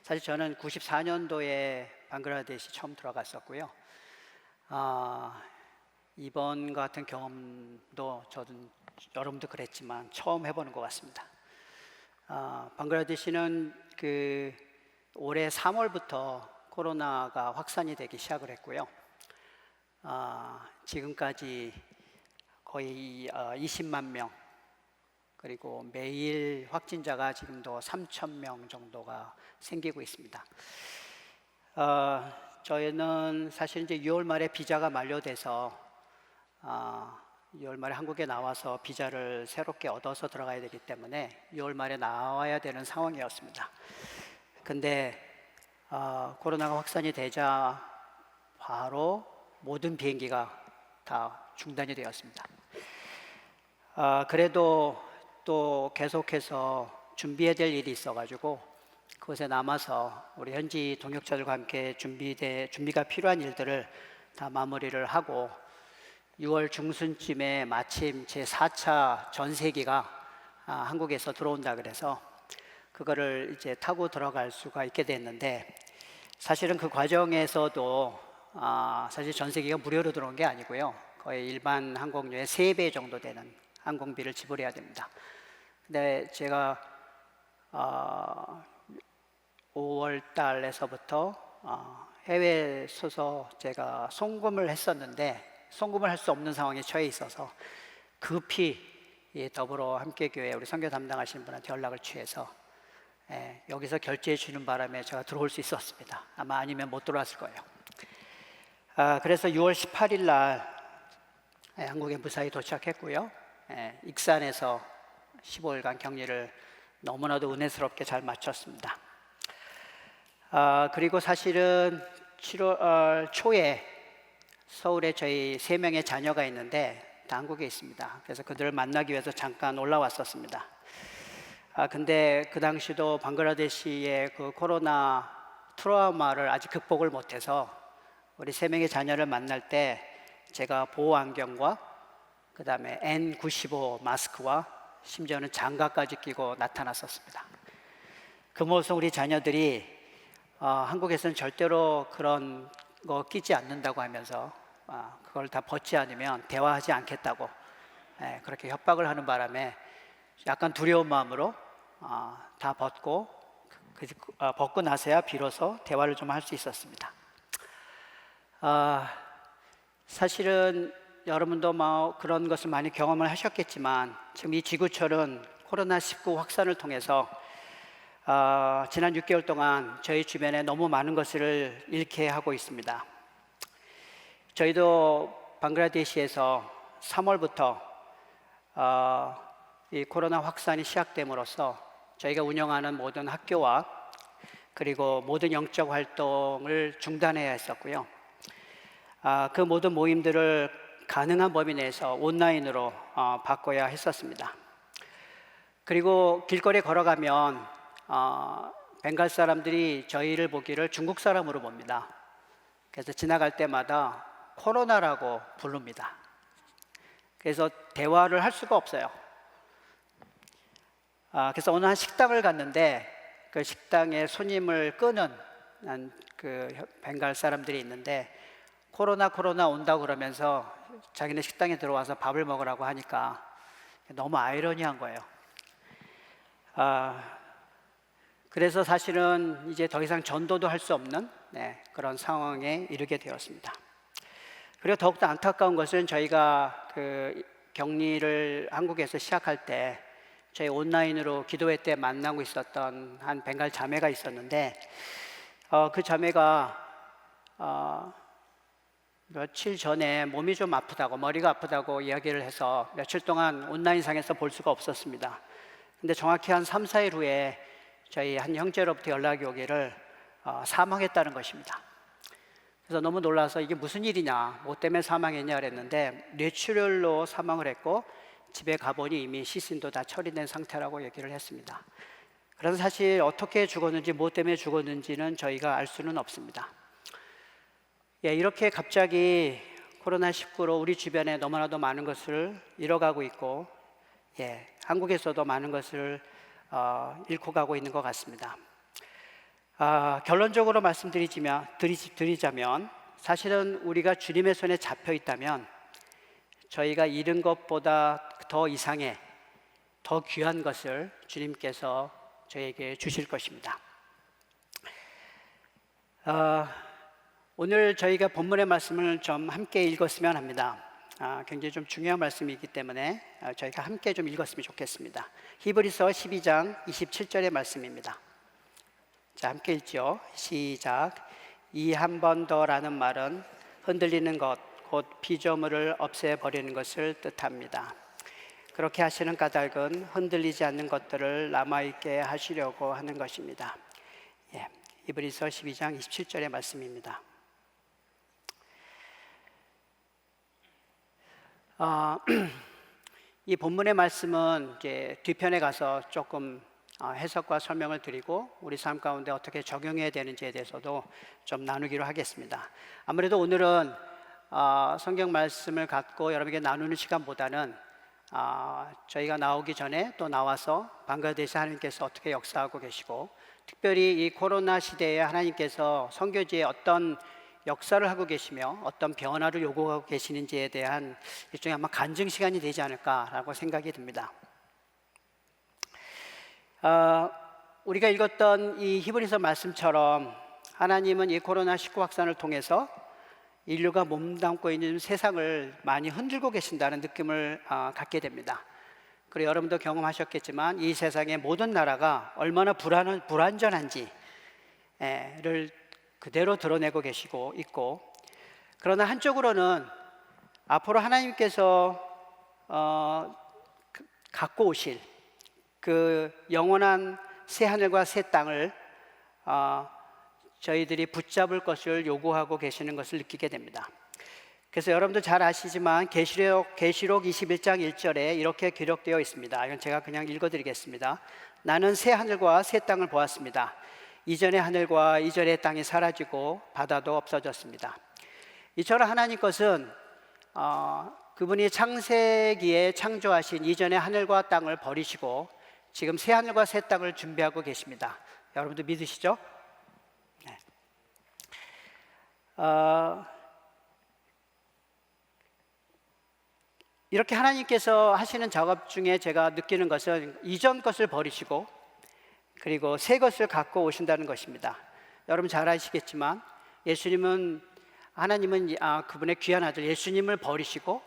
사실 저는 94년도에 방글라데시 처음 들어갔었고요. 이번 같은 경험도 저는 여러분도 그랬지만 처음 해보는 것 같습니다. 방글라데시는 올해 3월부터 코로나가 확산이 되기 시작을 했고요. 지금까지 거의 20만 명 그리고 매일 확진자가 지금도 3,000명 정도가 생기고 있습니다. 저희는 사실 이제 6월 말에 비자가 만료돼서 6월 말에 한국에 나와서 비자를 새롭게 얻어서 들어가야 되기 때문에 6월 말에 나와야 되는 상황이었습니다. 근데 코로나가 확산이 되자 바로 모든 비행기가 다 중단이 되었습니다. 그래도 또 계속해서 준비해야 될 일이 있어가지고 그곳에 남아서 우리 현지 동역자들과 함께 준비가 필요한 일들을 다 마무리를 하고 6월 중순쯤에 마침 제 4차 전세기가 한국에서 들어온다 그래서 그거를 이제 타고 들어갈 수가 있게 됐는데 사실은 그 과정에서도 사실 전세기가 무료로 들어온 게 아니고요. 거의 일반 항공료의 3배 정도 되는 항공비를 지불해야 됩니다. 근데 제가 5월 달에서부터 해외에서 제가 송금을 했었는데 송금을 할 수 없는 상황에 처해 있어서 급히 더불어 함께교회 우리 선교 담당하시는 분한테 연락을 취해서 여기서 결제해 주는 바람에 제가 들어올 수 있었습니다. 아마 아니면 못 들어왔을 거예요. 그래서 6월 18일 날 한국에 무사히 도착했고요. 익산에서 15일간 격리를 너무나도 은혜스럽게 잘 마쳤습니다. 그리고 사실은 7월 초에 서울에 저희 3명의 자녀가 있는데 다 한국에 있습니다. 그래서 그들을 만나기 위해서 잠깐 올라왔었습니다. 근데 그 당시도 방글라데시의 그 코로나 트라우마를 아직 극복을 못해서 우리 3명의 자녀를 만날 때 제가 보호 안경과 그 다음에 N95 마스크와 심지어는 장갑까지 끼고 나타났었습니다. 그 모습 우리 자녀들이 한국에서는 절대로 그런 거 끼지 않는다고 하면서 그걸 다 벗지 않으면 대화하지 않겠다고 그렇게 협박을 하는 바람에 약간 두려운 마음으로 다 벗고 벗고 나서야 비로소 대화를 좀 할 수 있었습니다. 사실은 여러분도 그런 것을 많이 경험을 하셨겠지만 지금 이 지구촌은 코로나19 확산을 통해서 지난 6개월 동안 저희 주변에 너무 많은 것을 잃게 하고 있습니다. 저희도 방글라데시에서 3월부터 이 코로나 확산이 시작됨으로써 저희가 운영하는 모든 학교와 그리고 모든 영적 활동을 중단해야 했었고요. 그 모든 모임들을 가능한 범위 내에서 온라인으로 바꿔야 했었습니다. 그리고 길거리에 걸어가면 벵갈 사람들이 저희를 보기를 중국 사람으로 봅니다. 그래서 지나갈 때마다 코로나라고 부릅니다. 그래서 대화를 할 수가 없어요. 그래서 어느 한 식당을 갔는데 그 식당에 손님을 끄는 그 벵갈 사람들이 있는데 코로나 온다고 그러면서 자기네 식당에 들어와서 밥을 먹으라고 하니까 너무 아이러니한 거예요. 그래서 사실은 이제 더 이상 전도도 할 수 없는 그런 상황에 이르게 되었습니다. 그리고 더욱더 안타까운 것은 저희가 그 격리를 한국에서 시작할 때 저희 온라인으로 기도회 때 만나고 있었던 한 벵갈 자매가 있었는데 그 자매가 며칠 전에 몸이 좀 아프다고, 머리가 아프다고 이야기를 해서 며칠 동안 온라인상에서 볼 수가 없었습니다. 근데 정확히 한 3, 4일 후에 저희 한 형제로부터 연락이 오기를 사망했다는 것입니다. 그래서 너무 놀라서 이게 무슨 일이냐, 뭐 때문에 사망했냐 그랬는데 뇌출혈로 사망을 했고 집에 가보니 이미 시신도 다 처리된 상태라고 얘기를 했습니다. 그래서 사실 어떻게 죽었는지, 뭐 때문에 죽었는지는 저희가 알 수는 없습니다. 이렇게 갑자기 코로나19로 우리 주변에 너무나도 많은 것을 잃어가고 있고 한국에서도 많은 것을 잃고 가고 있는 것 같습니다. 결론적으로 말씀드리자면 사실은 우리가 주님의 손에 잡혀 있다면 저희가 잃은 것보다 더 이상의 더 귀한 것을 주님께서 저에게 주실 것입니다. 오늘 저희가 본문의 말씀을 좀 함께 읽었으면 합니다. 굉장히 좀 중요한 말씀이기 때문에 저희가 함께 좀 읽었으면 좋겠습니다. 히브리서 12장 27절의 말씀입니다. 자, 함께 읽죠. 시작. 이 한 번 더라는 말은 흔들리는 것, 곧 피조물을 없애버리는 것을 뜻합니다. 그렇게 하시는 까닭은 흔들리지 않는 것들을 남아있게 하시려고 하는 것입니다. 히브리서 12장 27절의 말씀입니다. 이 본문의 말씀은 이제 뒤편에 가서 조금 해석과 설명을 드리고 우리 삶 가운데 어떻게 적용해야 되는지에 대해서도 좀 나누기로 하겠습니다. 아무래도 오늘은 성경 말씀을 갖고 여러분에게 나누는 시간보다는 저희가 나오기 전에 또 나와서 방글라데시 하나님께서 어떻게 역사하고 계시고 특별히 이 코로나 시대에 하나님께서 선교지에 어떤 역사를 하고 계시며 어떤 변화를 요구하고 계시는지에 대한 일종의 아마 간증 시간이 되지 않을까라고 생각이 듭니다. 우리가 읽었던 이 히브리서 말씀처럼 하나님은 이 코로나19 확산을 통해서 인류가 몸담고 있는 세상을 많이 흔들고 계신다는 느낌을 갖게 됩니다. 그리고 여러분도 경험하셨겠지만 이 세상의 모든 나라가 얼마나 불안전한지를 그대로 드러내고 계시고 있고, 그러나 한쪽으로는 앞으로 하나님께서 갖고 오실 그 영원한 새 하늘과 새 땅을 저희들이 붙잡을 것을 요구하고 계시는 것을 느끼게 됩니다. 그래서 여러분도 잘 아시지만 계시록 21장 1절에 이렇게 기록되어 있습니다. 이건 제가 그냥 읽어드리겠습니다. 나는 새 하늘과 새 땅을 보았습니다. 이전의 하늘과 이전의 땅이 사라지고 바다도 없어졌습니다. 이처럼 하나님 것은 그분이 창세기에 창조하신 이전의 하늘과 땅을 버리시고 지금 새 하늘과 새 땅을 준비하고 계십니다. 여러분도 믿으시죠? 네. 이렇게 하나님께서 하시는 작업 중에 제가 느끼는 것은 이전 것을 버리시고 그리고 새 것을 갖고 오신다는 것입니다. 여러분 잘 아시겠지만 하나님은 그분의 귀한 아들 예수님을 버리시고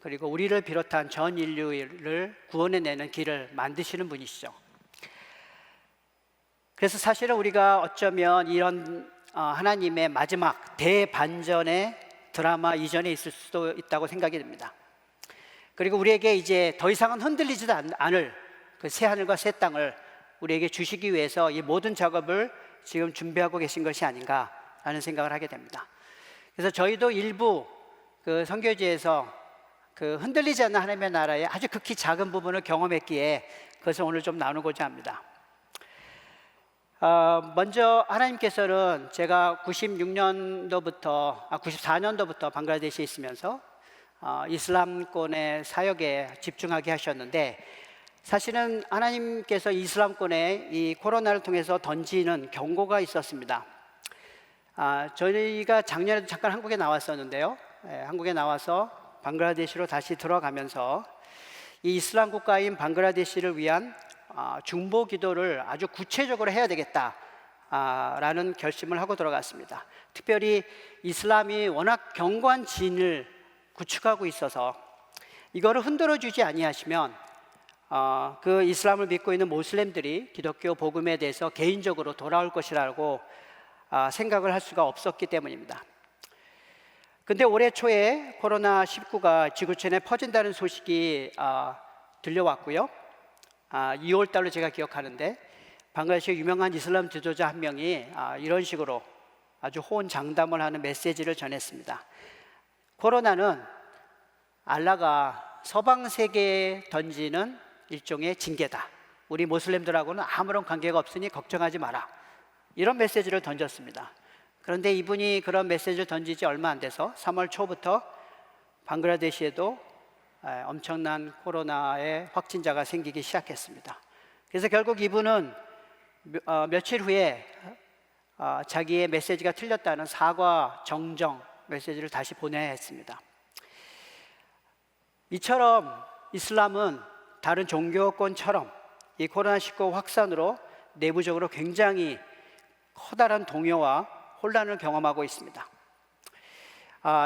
그리고 우리를 비롯한 전 인류를 구원해내는 길을 만드시는 분이시죠. 그래서 사실은 우리가 어쩌면 이런 하나님의 마지막 대반전의 드라마 이전에 있을 수도 있다고 생각이 듭니다. 그리고 우리에게 이제 더 이상은 흔들리지도 않을 그 새 하늘과 새 땅을 우리에게 주시기 위해서 이 모든 작업을 지금 준비하고 계신 것이 아닌가라는 생각을 하게 됩니다. 그래서 저희도 일부 그 선교지에서 그 흔들리지 않는 하나님의 나라의 아주 극히 작은 부분을 경험했기에 그것을 오늘 좀 나누고자 합니다. 먼저 하나님께서는 제가 94년도부터 방글라데시에 있으면서 이슬람권의 사역에 집중하게 하셨는데, 사실은 하나님께서 이슬람권에 이 코로나를 통해서 던지는 경고가 있었습니다. 저희가 작년에도 잠깐 한국에 나왔었는데요. 한국에 나와서 방글라데시로 다시 들어가면서 이 이슬람 국가인 방글라데시를 위한 중보 기도를 아주 구체적으로 해야 되겠다라는 결심을 하고 들어갔습니다. 특별히 이슬람이 워낙 견고한 진을 구축하고 있어서 이거를 흔들어 주지 아니하시면 그 이슬람을 믿고 있는 모슬렘들이 기독교 복음에 대해서 개인적으로 돌아올 것이라고 생각을 할 수가 없었기 때문입니다. 근데 올해 초에 코로나19가 지구촌에 퍼진다는 소식이 들려왔고요. 2월 달로 제가 기억하는데 방글라데시 유명한 이슬람 지도자 한 명이 이런 식으로 아주 호언장담을 하는 메시지를 전했습니다. 코로나는 알라가 서방 세계에 던지는 일종의 징계다. 우리 모슬렘들하고는 아무런 관계가 없으니 걱정하지 마라. 이런 메시지를 던졌습니다. 그런데 이분이 그런 메시지를 던지지 얼마 안 돼서 3월 초부터 방글라데시에도 엄청난 코로나의 확진자가 생기기 시작했습니다. 그래서 결국 이분은 며칠 후에 자기의 메시지가 틀렸다는 사과 정정 메시지를 다시 보내야 했습니다. 이처럼 이슬람은 다른 종교권처럼 이 코로나19 확산으로 내부적으로 굉장히 커다란 동요와 혼란을 경험하고 있습니다.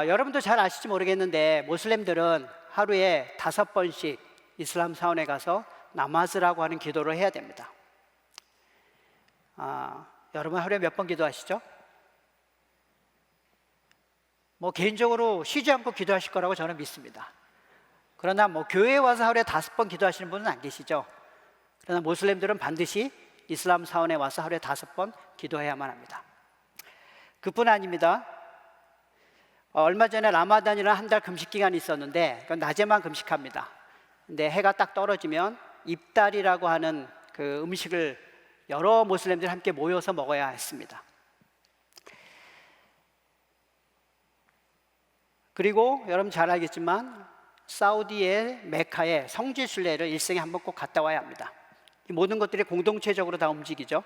여러분도 잘 아실지 모르겠는데 모슬렘들은 하루에 5번씩 이슬람 사원에 가서 나마즈라고 하는 기도를 해야 됩니다. 여러분 하루에 몇 번 기도하시죠? 뭐 개인적으로 쉬지 않고 기도하실 거라고 저는 믿습니다. 그러나 뭐 교회에 와서 하루에 5번 기도하시는 분은 안 계시죠? 그러나 모슬렘들은 반드시 이슬람 사원에 와서 하루에 5번 기도해야만 합니다. 그뿐 아닙니다. 얼마 전에 라마단이라는 한 달 금식 기간이 있었는데 그건 낮에만 금식합니다. 근데 해가 딱 떨어지면 입달이라고 하는 그 음식을 여러 모슬렘들이 함께 모여서 먹어야 했습니다. 그리고 여러분 잘 알겠지만 사우디의 메카에 성지 순례를 일생에 한 번 꼭 갔다 와야 합니다. 이 모든 것들이 공동체적으로 다 움직이죠.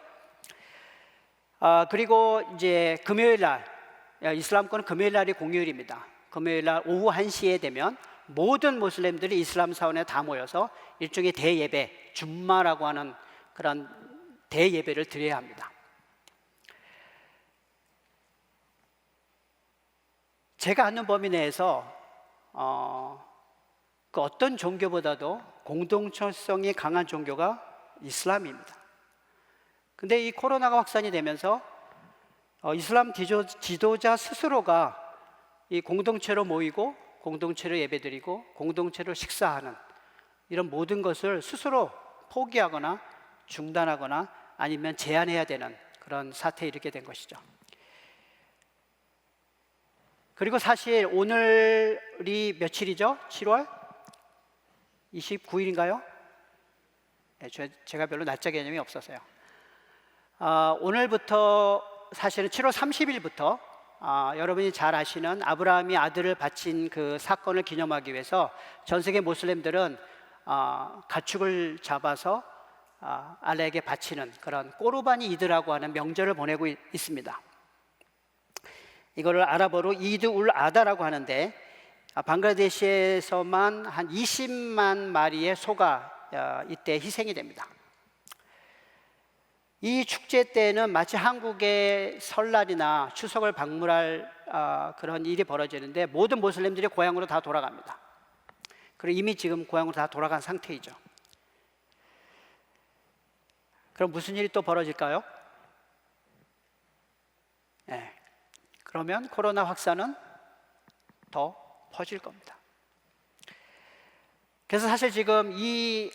그리고 이제 금요일 날, 이슬람권은 금요일 날이 공휴일입니다. 금요일 날 오후 1시에 되면 모든 모슬렘들이 이슬람 사원에 다 모여서 일종의 대예배, 줌마라고 하는 그런 대예배를 드려야 합니다. 제가 아는 범위 내에서 그 어떤 종교보다도 공동체성이 강한 종교가 이슬람입니다. 근데 이 코로나가 확산이 되면서 이슬람 지도자 스스로가 이 공동체로 모이고 공동체로 예배드리고 공동체로 식사하는 이런 모든 것을 스스로 포기하거나 중단하거나 아니면 제한해야 되는 그런 사태에 이르게 된 것이죠. 그리고 사실 오늘이 며칠이죠? 7월 29일인가요? 제가 별로 날짜 개념이 없어서요. 오늘부터 사실은 7월 30일부터 여러분이 잘 아시는 아브라함이 아들을 바친 그 사건을 기념하기 위해서 전 세계 모슬렘들은 가축을 잡아서 알라에게 바치는 그런 꼬르바니 이드라고 하는 명절을 보내고 있습니다. 이거를 아랍어로 이드 울 아다라고 하는데 방글라데시에서만 한 20만 마리의 소가 이때 희생이 됩니다. 이 축제 때는 마치 한국의 설날이나 추석을 방문할 그런 일이 벌어지는데 모든 모슬렘들이 고향으로 다 돌아갑니다. 그리고 이미 지금 고향으로 다 돌아간 상태이죠. 그럼 무슨 일이 또 벌어질까요? 네. 그러면 코로나 확산은 더 퍼질 겁니다. 그래서 사실 지금 이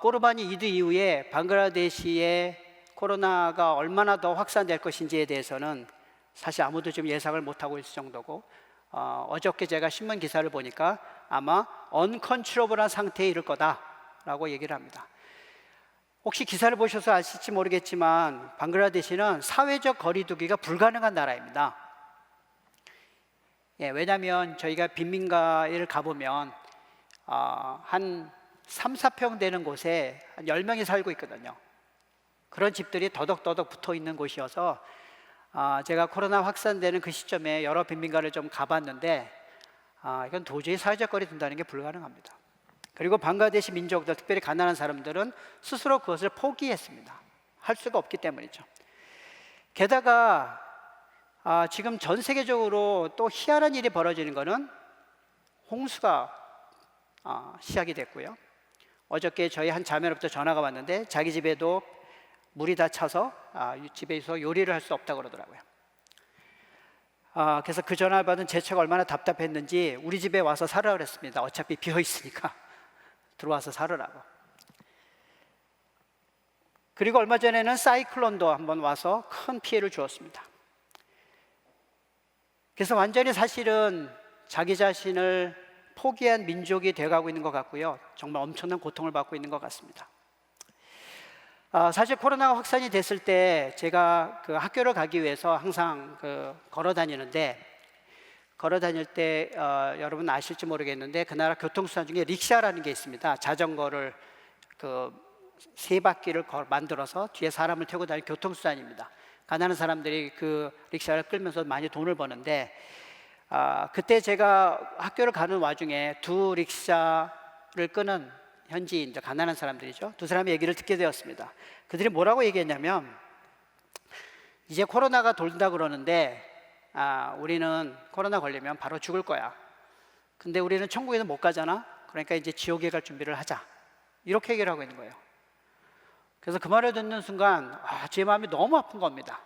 꼬르바니 이드 이후에 방글라데시의 코로나가 얼마나 더 확산될 것인지에 대해서는 사실 아무도 지금 예상을 못하고 있을 정도고, 어저께 제가 신문 기사를 보니까 아마 언컨트롤블한 상태에 이를 거다라고 얘기를 합니다. 혹시 기사를 보셔서 아실지 모르겠지만 방글라데시는 사회적 거리두기가 불가능한 나라입니다. 예, 왜냐하면 저희가 빈민가를 가보면 한 3, 4평 되는 곳에 한 10명이 살고 있거든요. 그런 집들이 더덕더덕 붙어 있는 곳이어서 제가 코로나 확산되는 그 시점에 여러 빈민가를 좀 가봤는데 이건 도저히 사회적 거리 둔다는 게 불가능합니다. 그리고 방글라데시 민족들, 특별히 가난한 사람들은 스스로 그것을 포기했습니다. 할 수가 없기 때문이죠. 게다가 지금 전 세계적으로 또 희한한 일이 벌어지는 것은 홍수가 시작이 됐고요. 어저께 저희 한 자매로부터 전화가 왔는데 자기 집에도 물이 다 차서 집에서 요리를 할 수 없다고 그러더라고요. 그래서 그 전화를 받은 제 처가 얼마나 답답했는지 우리 집에 와서 살으라 그랬습니다. 어차피 비어 있으니까 들어와서 살으라고. 그리고 얼마 전에는 사이클론도 한번 와서 큰 피해를 주었습니다. 그래서 완전히 사실은 자기 자신을 포기한 민족이 되어가고 있는 것 같고요. 정말 엄청난 고통을 받고 있는 것 같습니다. 사실 코로나가 확산이 됐을 때 제가 그 학교를 가기 위해서 항상 걸어 다니는데, 걸어 다닐 때 여러분 아실지 모르겠는데 그 나라 교통수단 중에 릭샤라는 게 있습니다. 자전거를 세 바퀴를 만들어서 뒤에 사람을 태우고 다니는 교통수단입니다. 가난한 사람들이 그 릭샤를 끌면서 많이 돈을 버는데, 그때 제가 학교를 가는 와중에 두 릭샤를 끄는 현지인, 가난한 사람들이죠. 두 사람의 얘기를 듣게 되었습니다. 그들이 뭐라고 얘기했냐면, 이제 코로나가 돌다 그러는데 우리는 코로나 걸리면 바로 죽을 거야. 근데 우리는 천국에는 못 가잖아. 그러니까 이제 지옥에 갈 준비를 하자. 이렇게 얘기를 하고 있는 거예요. 그래서 그 말을 듣는 순간 제 마음이 너무 아픈 겁니다.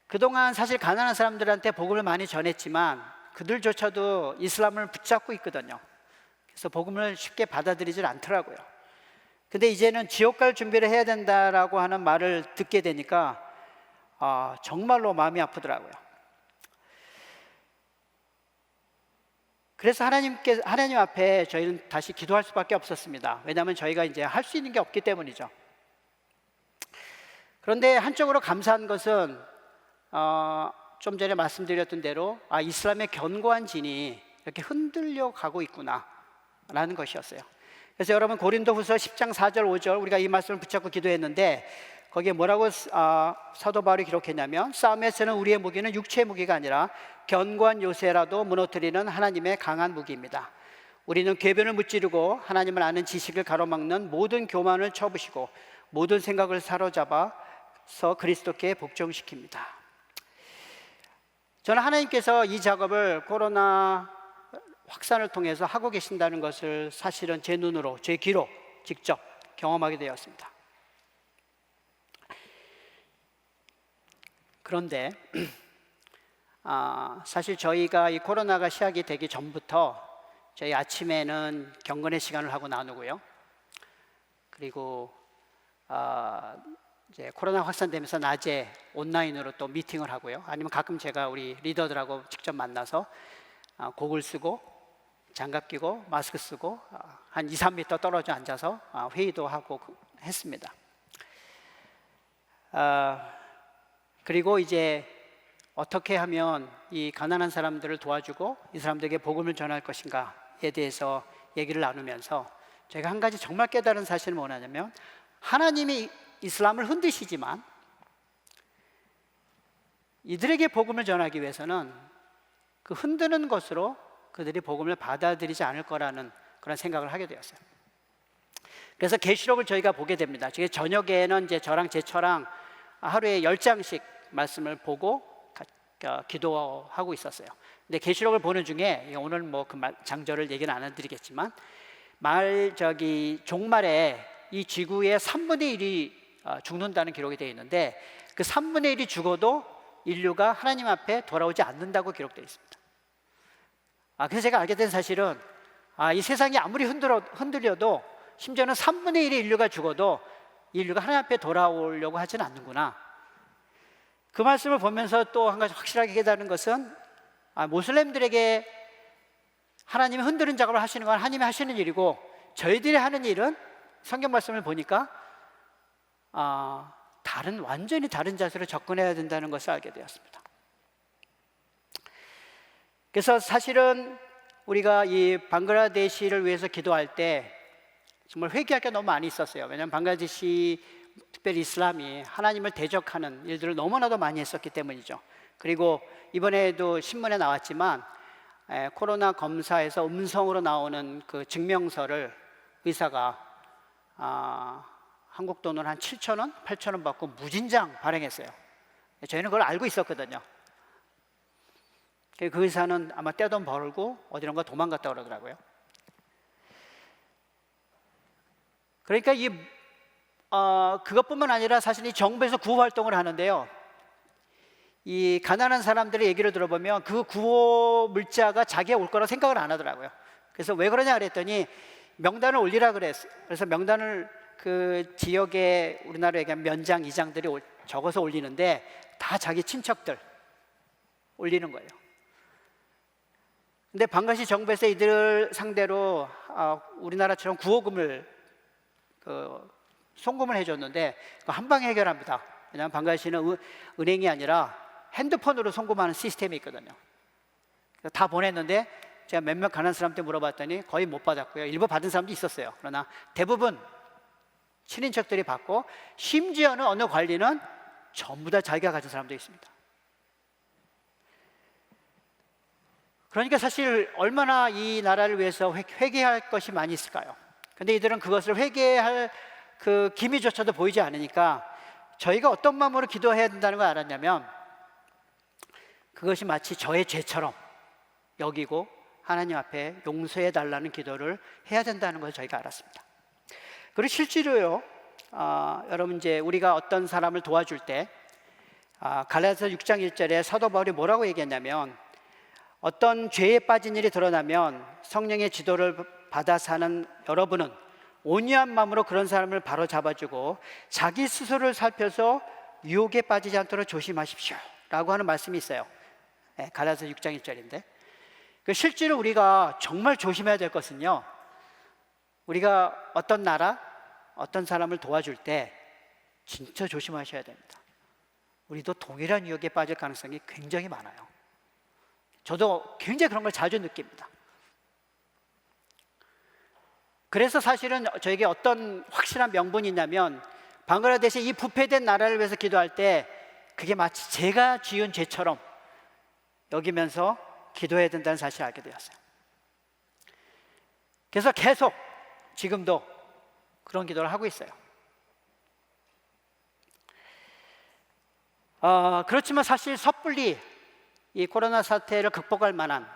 그동안 사실 가난한 사람들한테 복음을 많이 전했지만 그들조차도 이슬람을 붙잡고 있거든요. 그래서 복음을 쉽게 받아들이질 않더라고요. 근데 이제는 지옥 갈 준비를 해야 된다라고 하는 말을 듣게 되니까 정말로 마음이 아프더라고요. 그래서 하나님 앞에 저희는 다시 기도할 수밖에 없었습니다. 왜냐하면 저희가 이제 할 수 있는 게 없기 때문이죠. 그런데 한쪽으로 감사한 것은 좀 전에 말씀드렸던 대로 이슬람의 견고한 진이 이렇게 흔들려 가고 있구나 라는 것이었어요. 그래서 여러분 고린도후서 10장 4절 5절 우리가 이 말씀을 붙잡고 기도했는데, 거기에 뭐라고 사도 바울이 기록했냐면, 싸움에서는 우리의 무기는 육체의 무기가 아니라 견고한 요새라도 무너뜨리는 하나님의 강한 무기입니다. 우리는 궤변을 무찌르고 하나님을 아는 지식을 가로막는 모든 교만을 쳐부시고 모든 생각을 사로잡아서 그리스도께 복종시킵니다. 저는 하나님께서 이 작업을 코로나 확산을 통해서 하고 계신다는 것을 사실은 제 눈으로, 제 귀로 직접 경험하게 되었습니다. 그런데 사실 저희가 이 코로나가 시작이 되기 전부터 저희 아침에는 경건의 시간을 하고 나누고요. 그리고 이제 코로나 확산되면서 낮에 온라인으로 또 미팅을 하고요. 아니면 가끔 제가 우리 리더들하고 직접 만나서 곡을 쓰고 장갑 끼고 마스크 쓰고 한 2, 3m 떨어져 앉아서 회의도 하고 했습니다. 그리고 이제 어떻게 하면 이 가난한 사람들을 도와주고 이 사람들에게 복음을 전할 것인가에 대해서 얘기를 나누면서 제가 한 가지 정말 깨달은 사실은 뭐냐면, 하나님이 이슬람을 흔드시지만 이들에게 복음을 전하기 위해서는 그 흔드는 것으로 그들이 복음을 받아들이지 않을 거라는 그런 생각을 하게 되었어요. 그래서 계시록을 저희가 보게 됩니다. 저녁에는 이제 저랑 제 처랑 하루에 10장씩 말씀을 보고 기도하고 있었어요. 근데 계시록을 보는 중에, 오늘 뭐 그 장절을 얘기는 안 해드리겠지만, 종말에 이 지구의 3분의 1이 죽는다는 기록이 되어 있는데, 그 3분의 1이 죽어도 인류가 하나님 앞에 돌아오지 않는다고 기록되어 있습니다. 그래서 제가 알게 된 사실은 이 세상이 아무리 흔들려도 심지어는 3분의 1의 인류가 죽어도 인류가 하나님 앞에 돌아오려고 하지는 않는구나. 그 말씀을 보면서 또 한 가지 확실하게 깨달은 것은 모슬렘들에게 하나님이 흔드는 작업을 하시는 건 하나님이 하시는 일이고, 저희들이 하는 일은 성경 말씀을 보니까 완전히 다른 자세로 접근해야 된다는 것을 알게 되었습니다. 그래서 사실은 우리가 이 방글라데시를 위해서 기도할 때 정말 회개할 게 너무 많이 있었어요. 왜냐하면 방글라데시, 특별히 이슬람이 하나님을 대적하는 일들을 너무나도 많이 했었기 때문이죠. 그리고 이번에도 신문에 나왔지만 코로나 검사에서 음성으로 나오는 그 증명서를 의사가 한국 돈으로 한 7,000원, 8,000원 받고 무진장 발행했어요. 저희는 그걸 알고 있었거든요. 그 의사는 아마 떼돈 벌고 어디론가 도망갔다 그러더라고요. 그러니까 그것뿐만 아니라 사실 이 정부에서 구호 활동을 하는데요, 이 가난한 사람들의 얘기를 들어보면 그 구호 물자가 자기가 올 거라 생각을 안 하더라고요. 그래서 왜 그러냐 그랬더니 명단을 올리라 그랬어요. 그래서 명단을 그 지역에 우리나라에 얘기하면 면장, 이장들이 적어서 올리는데 다 자기 친척들 올리는 거예요. 근데 방글라데시 정부에서 이들 상대로 우리나라처럼 구호금을 송금을 해줬는데 한 방에 해결합니다. 왜냐하면 방글라데시는 은행이 아니라 핸드폰으로 송금하는 시스템이 있거든요. 다 보냈는데 제가 몇몇 가난한 사람한테 물어봤더니 거의 못 받았고요. 일부 받은 사람도 있었어요. 그러나 대부분 친인척들이 받고, 심지어는 어느 관리는 전부 다 자기가 가진 사람도 있습니다. 그러니까 사실 얼마나 이 나라를 위해서 회개할 것이 많이 있을까요? 근데 이들은 그것을 회개할 그 기미조차도 보이지 않으니까 저희가 어떤 마음으로 기도해야 된다는 걸 알았냐면, 그것이 마치 저의 죄처럼 여기고 하나님 앞에 용서해 달라는 기도를 해야 된다는 것을 저희가 알았습니다. 그리고 실제로요, 여러분 이제 우리가 어떤 사람을 도와줄 때 갈라디아서 6장 1절에 사도 바울이 뭐라고 얘기했냐면, 어떤 죄에 빠진 일이 드러나면 성령의 지도를 받아 사는 여러분은 온유한 마음으로 그런 사람을 바로 잡아주고 자기 스스로를 살펴서 유혹에 빠지지 않도록 조심하십시오 라고 하는 말씀이 있어요. 갈라디아서 6장 1절인데, 실제로 우리가 정말 조심해야 될 것은요, 우리가 어떤 나라, 어떤 사람을 도와줄 때 진짜 조심하셔야 됩니다. 우리도 동일한 유혹에 빠질 가능성이 굉장히 많아요. 저도 굉장히 그런 걸 자주 느낍니다. 그래서 사실은 저에게 어떤 확실한 명분이 있냐면, 방글라데시 이 부패된 나라를 위해서 기도할 때 그게 마치 제가 지은 죄처럼 여기면서 기도해야 된다는 사실을 알게 되었어요. 그래서 계속 지금도 그런 기도를 하고 있어요. 그렇지만 사실 섣불리 이 코로나 사태를 극복할 만한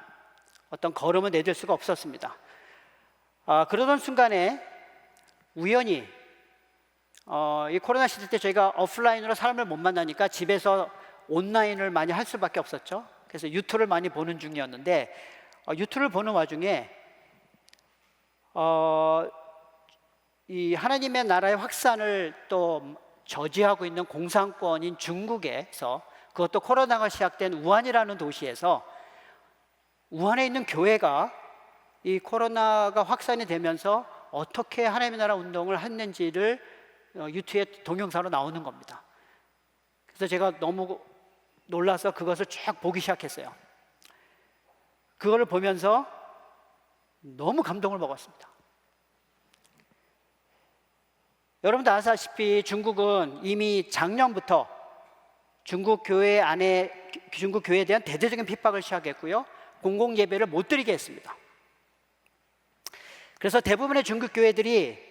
어떤 걸음을 내딜 수가 없었습니다. 그러던 순간에 우연히 이 코로나 시대 때 저희가 오프라인으로 사람을 못 만나니까 집에서 온라인을 많이 할 수밖에 없었죠. 그래서 유튜브를 많이 보는 중이었는데, 유튜브를 보는 와중에 이 하나님의 나라의 확산을 또 저지하고 있는 공산권인 중국에서, 그것도 코로나가 시작된 우한이라는 도시에서, 우한에 있는 교회가 이 코로나가 확산이 되면서 어떻게 하나님의 나라 운동을 했는지를 유튜브에 동영상으로 나오는 겁니다. 그래서 제가 너무 놀라서 그것을 쭉 보기 시작했어요. 그거를 보면서 너무 감동을 먹었습니다. 여러분도 아시다시피 중국은 이미 작년부터 중국 교회에 대한 대대적인 핍박을 시작했고요, 공공 예배를 못 드리게 했습니다. 그래서 대부분의 중국 교회들이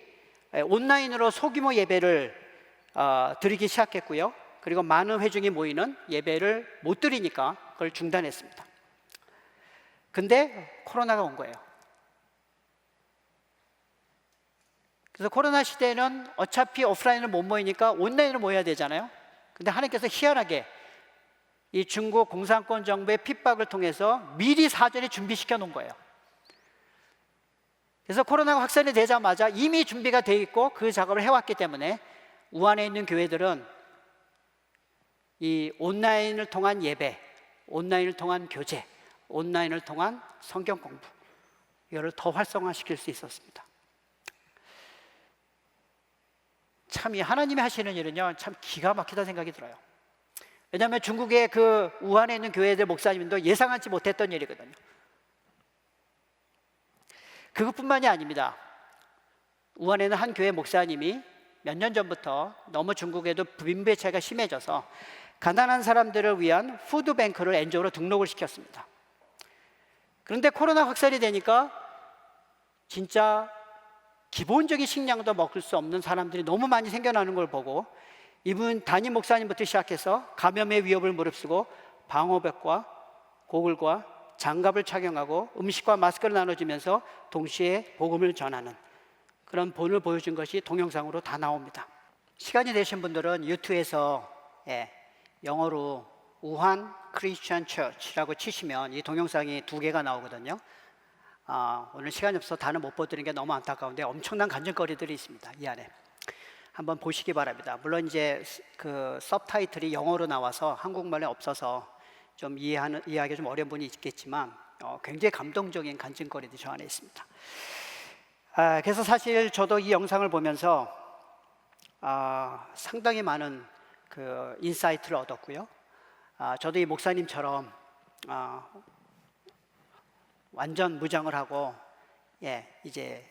온라인으로 소규모 예배를 드리기 시작했고요, 그리고 많은 회중이 모이는 예배를 못 드리니까 그걸 중단했습니다. 근데 코로나가 온 거예요. 그래서 코로나 시대에는 어차피 오프라인을 못 모이니까 온라인으로 모여야 되잖아요. 근데 하나님께서 희한하게 이 중국 공산권 정부의 핍박을 통해서 미리 사전에 준비시켜 놓은 거예요. 그래서 코로나가 확산이 되자마자 이미 준비가 돼 있고 그 작업을 해왔기 때문에 우한에 있는 교회들은 이 온라인을 통한 예배, 온라인을 통한 교제, 온라인을 통한 성경 공부, 이거를 더 활성화시킬 수 있었습니다. 참 이 하나님이 하시는 일은요, 참 기가 막히다 생각이 들어요. 왜냐하면 중국의 그 우한에 있는 교회들 목사님도 예상하지 못했던 일이거든요. 그것뿐만이 아닙니다. 우한에는 한 교회 목사님이 몇 년 전부터 너무 중국에도 빈부의 차이가 심해져서 가난한 사람들을 위한 푸드뱅크를 NGO로 등록을 시켰습니다. 그런데 코로나 확산이 되니까 진짜 기본적인 식량도 먹을 수 없는 사람들이 너무 많이 생겨나는 걸 보고 이분 담임 목사님부터 시작해서 감염의 위협을 무릅쓰고 방호벽과 고글과 장갑을 착용하고 음식과 마스크를 나눠주면서 동시에 복음을 전하는 그런 본을 보여준 것이 동영상으로 다 나옵니다. 시간이 되신 분들은 유튜브에서 영어로 우한 크리스천 처치라고 치시면 이 동영상이 2개가 나오거든요. 오늘 시간이 없어서 다는 못 보여드리는 게 너무 안타까운데 엄청난 간증거리들이 있습니다. 이 안에 한번 보시기 바랍니다. 물론 이제 그 서브타이틀이 영어로 나와서 한국말에 없어서 좀 이해하기 좀 어려운 분이 있겠지만 굉장히 감동적인 간증거리들이 저 안에 있습니다. 그래서 사실 저도 이 영상을 보면서 상당히 많은 그 인사이트를 얻었고요. 저도 이 목사님처럼 완전 무장을 하고 이제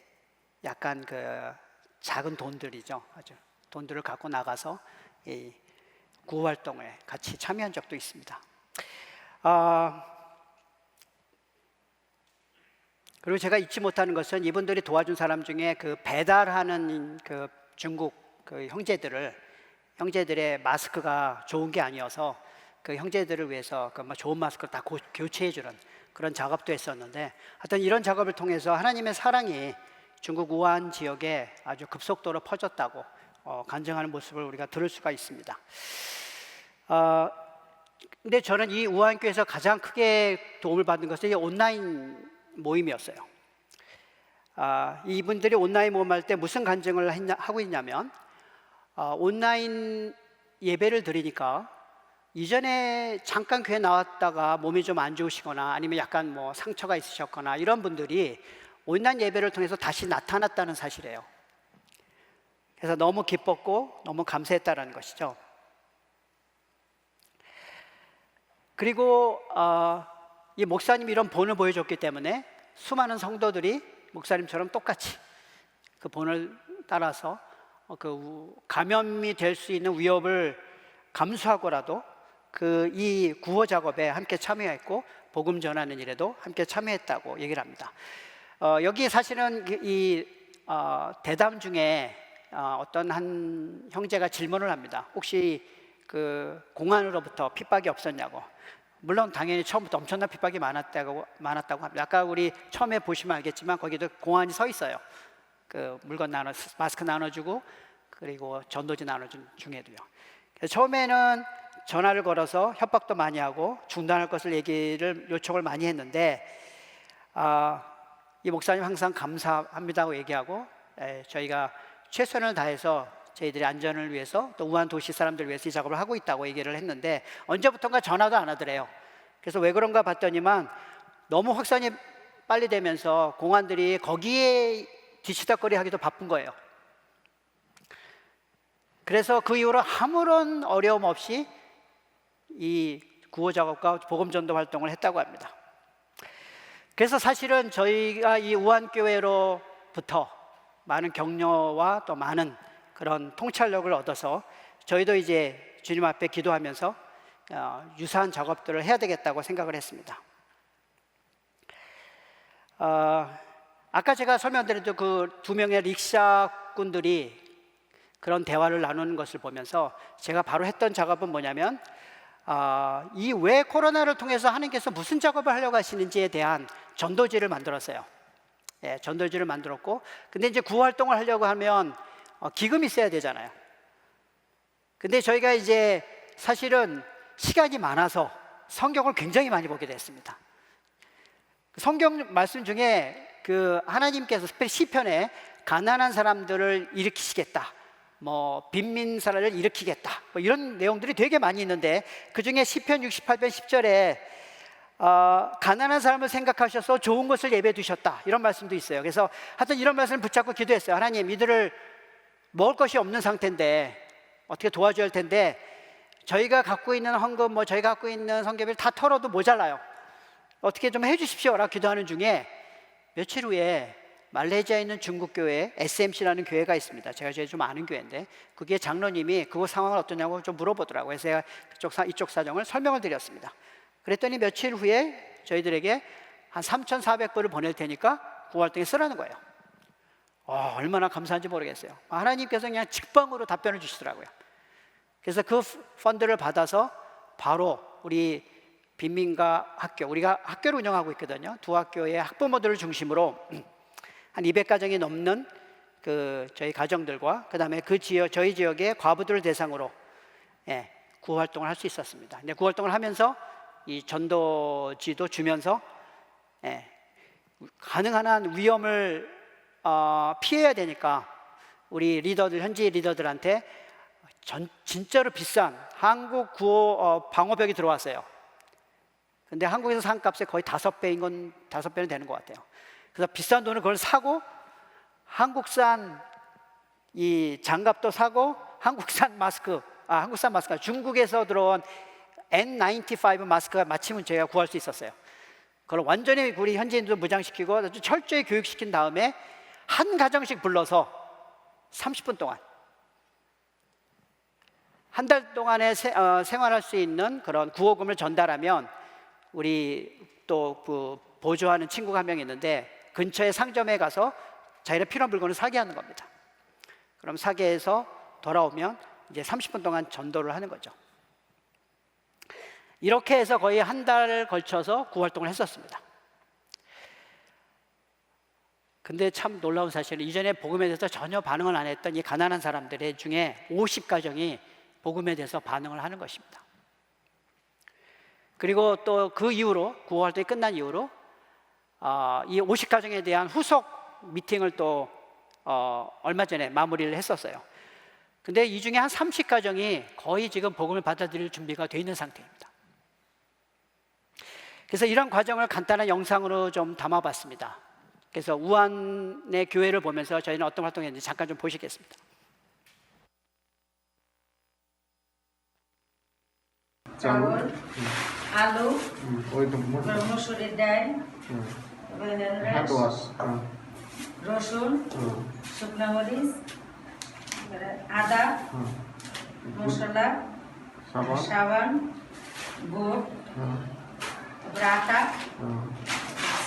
약간 그 작은 돈들이죠. 아주 돈들을 갖고 나가서 이 구호 활동에 같이 참여한 적도 있습니다. 그리고 제가 잊지 못하는 것은 이분들이 도와준 사람 중에 그 배달하는 그 중국 그 형제들의 마스크가 좋은 게 아니어서 그 형제들을 위해서 그 좋은 마스크를 다 교체해주는 그런 작업도 했었는데, 하여튼 이런 작업을 통해서 하나님의 사랑이 중국 우한 지역에 아주 급속도로 퍼졌다고 간증하는 모습을 우리가 들을 수가 있습니다. 근데 저는 이 우한교회에서 가장 크게 도움을 받은 것은 이 온라인 모임이었어요. 이분들이 온라인 모임할 때 무슨 간증을 하고 있냐면 온라인 예배를 드리니까 이전에 잠깐 교회 나왔다가 몸이 좀 안 좋으시거나 아니면 약간 뭐 상처가 있으셨거나 이런 분들이 온라인 예배를 통해서 다시 나타났다는 사실이에요. 그래서 너무 기뻤고 너무 감사했다는 것이죠. 그리고 이 목사님이 이런 본을 보여줬기 때문에 수많은 성도들이 목사님처럼 똑같이 그 본을 따라서 그 감염이 될 수 있는 위협을 감수하고라도 그 이 구호 작업에 함께 참여했고 복음 전하는 일에도 함께 참여했다고 얘기를 합니다. 여기 사실은 이 대담 중에 어떤 한 형제가 질문을 합니다. 혹시 그 공안으로부터 핍박이 없었냐고. 물론 당연히 처음부터 엄청난 핍박이 많았다고 합니다. 아까 우리 처음에 보시면 알겠지만 거기도 공안이 서 있어요. 그 물건 마스크 나눠주고 그리고 전도지 나눠준 중에도요. 그래서 처음에는 전화를 걸어서 협박도 많이 하고 중단할 것을 요청을 많이 했는데 이 목사님 항상 감사합니다고 얘기하고 저희가 최선을 다해서 저희들의 안전을 위해서 또 우한 도시 사람들을 위해서 이 작업을 하고 있다고 얘기를 했는데 언제부턴가 전화도 안 하더래요. 그래서 왜 그런가 봤더니만 너무 확산이 빨리 되면서 공안들이 거기에 뒤치다거리 하기도 바쁜 거예요. 그래서 그 이후로 아무런 어려움 없이 이 구호 작업과 복음 전도 활동을 했다고 합니다. 그래서 사실은 저희가 이 우한교회로부터 많은 격려와 또 많은 그런 통찰력을 얻어서 저희도 이제 주님 앞에 기도하면서 유사한 작업들을 해야 되겠다고 생각을 했습니다. 아까 제가 설명드렸던 그 2명의 릭샤꾼들이 그런 대화를 나누는 것을 보면서 제가 바로 했던 작업은 뭐냐면 이 왜 코로나를 통해서 하나님께서 무슨 작업을 하려고 하시는지에 대한 전도지를 만들었어요. 전도지를 만들었고, 근데 이제 구호 활동을 하려고 하면 기금이 있어야 되잖아요. 근데 저희가 이제 사실은 시간이 많아서 성경을 굉장히 많이 보게 됐습니다. 성경 말씀 중에 그 하나님께서 특별히 시편에 가난한 사람들을 일으키시겠다, 뭐 빈민사를 일으키겠다, 뭐 이런 내용들이 되게 많이 있는데, 그 중에 시편 68편 10절에 가난한 사람을 생각하셔서 좋은 것을 예배해 두셨다, 이런 말씀도 있어요. 그래서 하여튼 이런 말씀을 붙잡고 기도했어요. 하나님, 이들을 먹을 것이 없는 상태인데 어떻게 도와줘야 할 텐데, 저희가 갖고 있는 헌금, 뭐 저희가 갖고 있는 성경을 다 털어도 모자라요. 어떻게 좀 해주십시오라고 기도하는 중에 며칠 후에 말레이시아에 있는 중국 교회 SMC라는 교회가 있습니다. 제가 제일 좀 아는 교회인데, 그게 장로님이 그 상황은 어떠냐고 좀 물어보더라고요. 그래서 제가 이쪽 사정을 설명을 드렸습니다. 그랬더니 며칠 후에 저희들에게 한 3,400불을 보낼 테니까 구활동에 쓰라는 거예요. 얼마나 감사한지 모르겠어요. 하나님께서 그냥 직방으로 답변을 주시더라고요. 그래서 그 펀드를 받아서 바로 우리 빈민가 학교, 우리가 학교를 운영하고 있거든요. 두 학교의 학부모들을 중심으로 한 200가정이 넘는 그 저희 가정들과 그다음에 그 지역, 저희 지역의 과부들을 대상으로 구활동을 할 수 있었습니다. 근데 구활동을 하면서 이 전도지도 주면서 가능한 한 위험을 피해야 되니까 우리 리더들, 현지 리더들한테 진짜로 비싼 한국 구호 방호벽이 들어왔어요. 근데 한국에서 산 값의 거의 5배는 되는 것 같아요. 그래서 비싼 돈을 그걸 사고, 한국산 이 장갑도 사고, 한국산 마스크, 중국에서 들어온 N95 마스크가 마침은 저희가 구할 수 있었어요. 그걸 완전히 우리 현지인들 무장시키고 아주 철저히 교육시킨 다음에 한 가정씩 불러서 30분 동안 한 달 동안에 생활할 수 있는 그런 구호금을 전달하면, 우리 또 그 보조하는 친구가 한 명 있는데 근처에 상점에 가서 자기가 필요한 물건을 사게 하는 겁니다. 그럼 사게 해서 돌아오면 이제 30분 동안 전도를 하는 거죠. 이렇게 해서 거의 한 달을 걸쳐서 구활동을 했었습니다. 근데 참 놀라운 사실은 이전에 복음에 대해서 전혀 반응을 안 했던 이 가난한 사람들 중에 50가정이 복음에 대해서 반응을 하는 것입니다. 그리고 또 그 이후로, 구호활동이 끝난 이후로 이 50가정에 대한 후속 미팅을 또 얼마 전에 마무리를 했었어요. 근데 이 중에 한 30가정이 거의 지금 복음을 받아들일 준비가 되어 있는 상태입니다. 그래서 이런 과정을 간단한 영상으로 좀 담아봤습니다. 그래서 우한의 교회를 보면서 저희는 어떤 활동을 했는지 잠깐 좀 보시겠습니다. চাউল, আলু, মসুরের ডাল, রসুন, শুকনো মরিচ, আদা, মশলা, সাবান, গুড়, তারপরে আটা,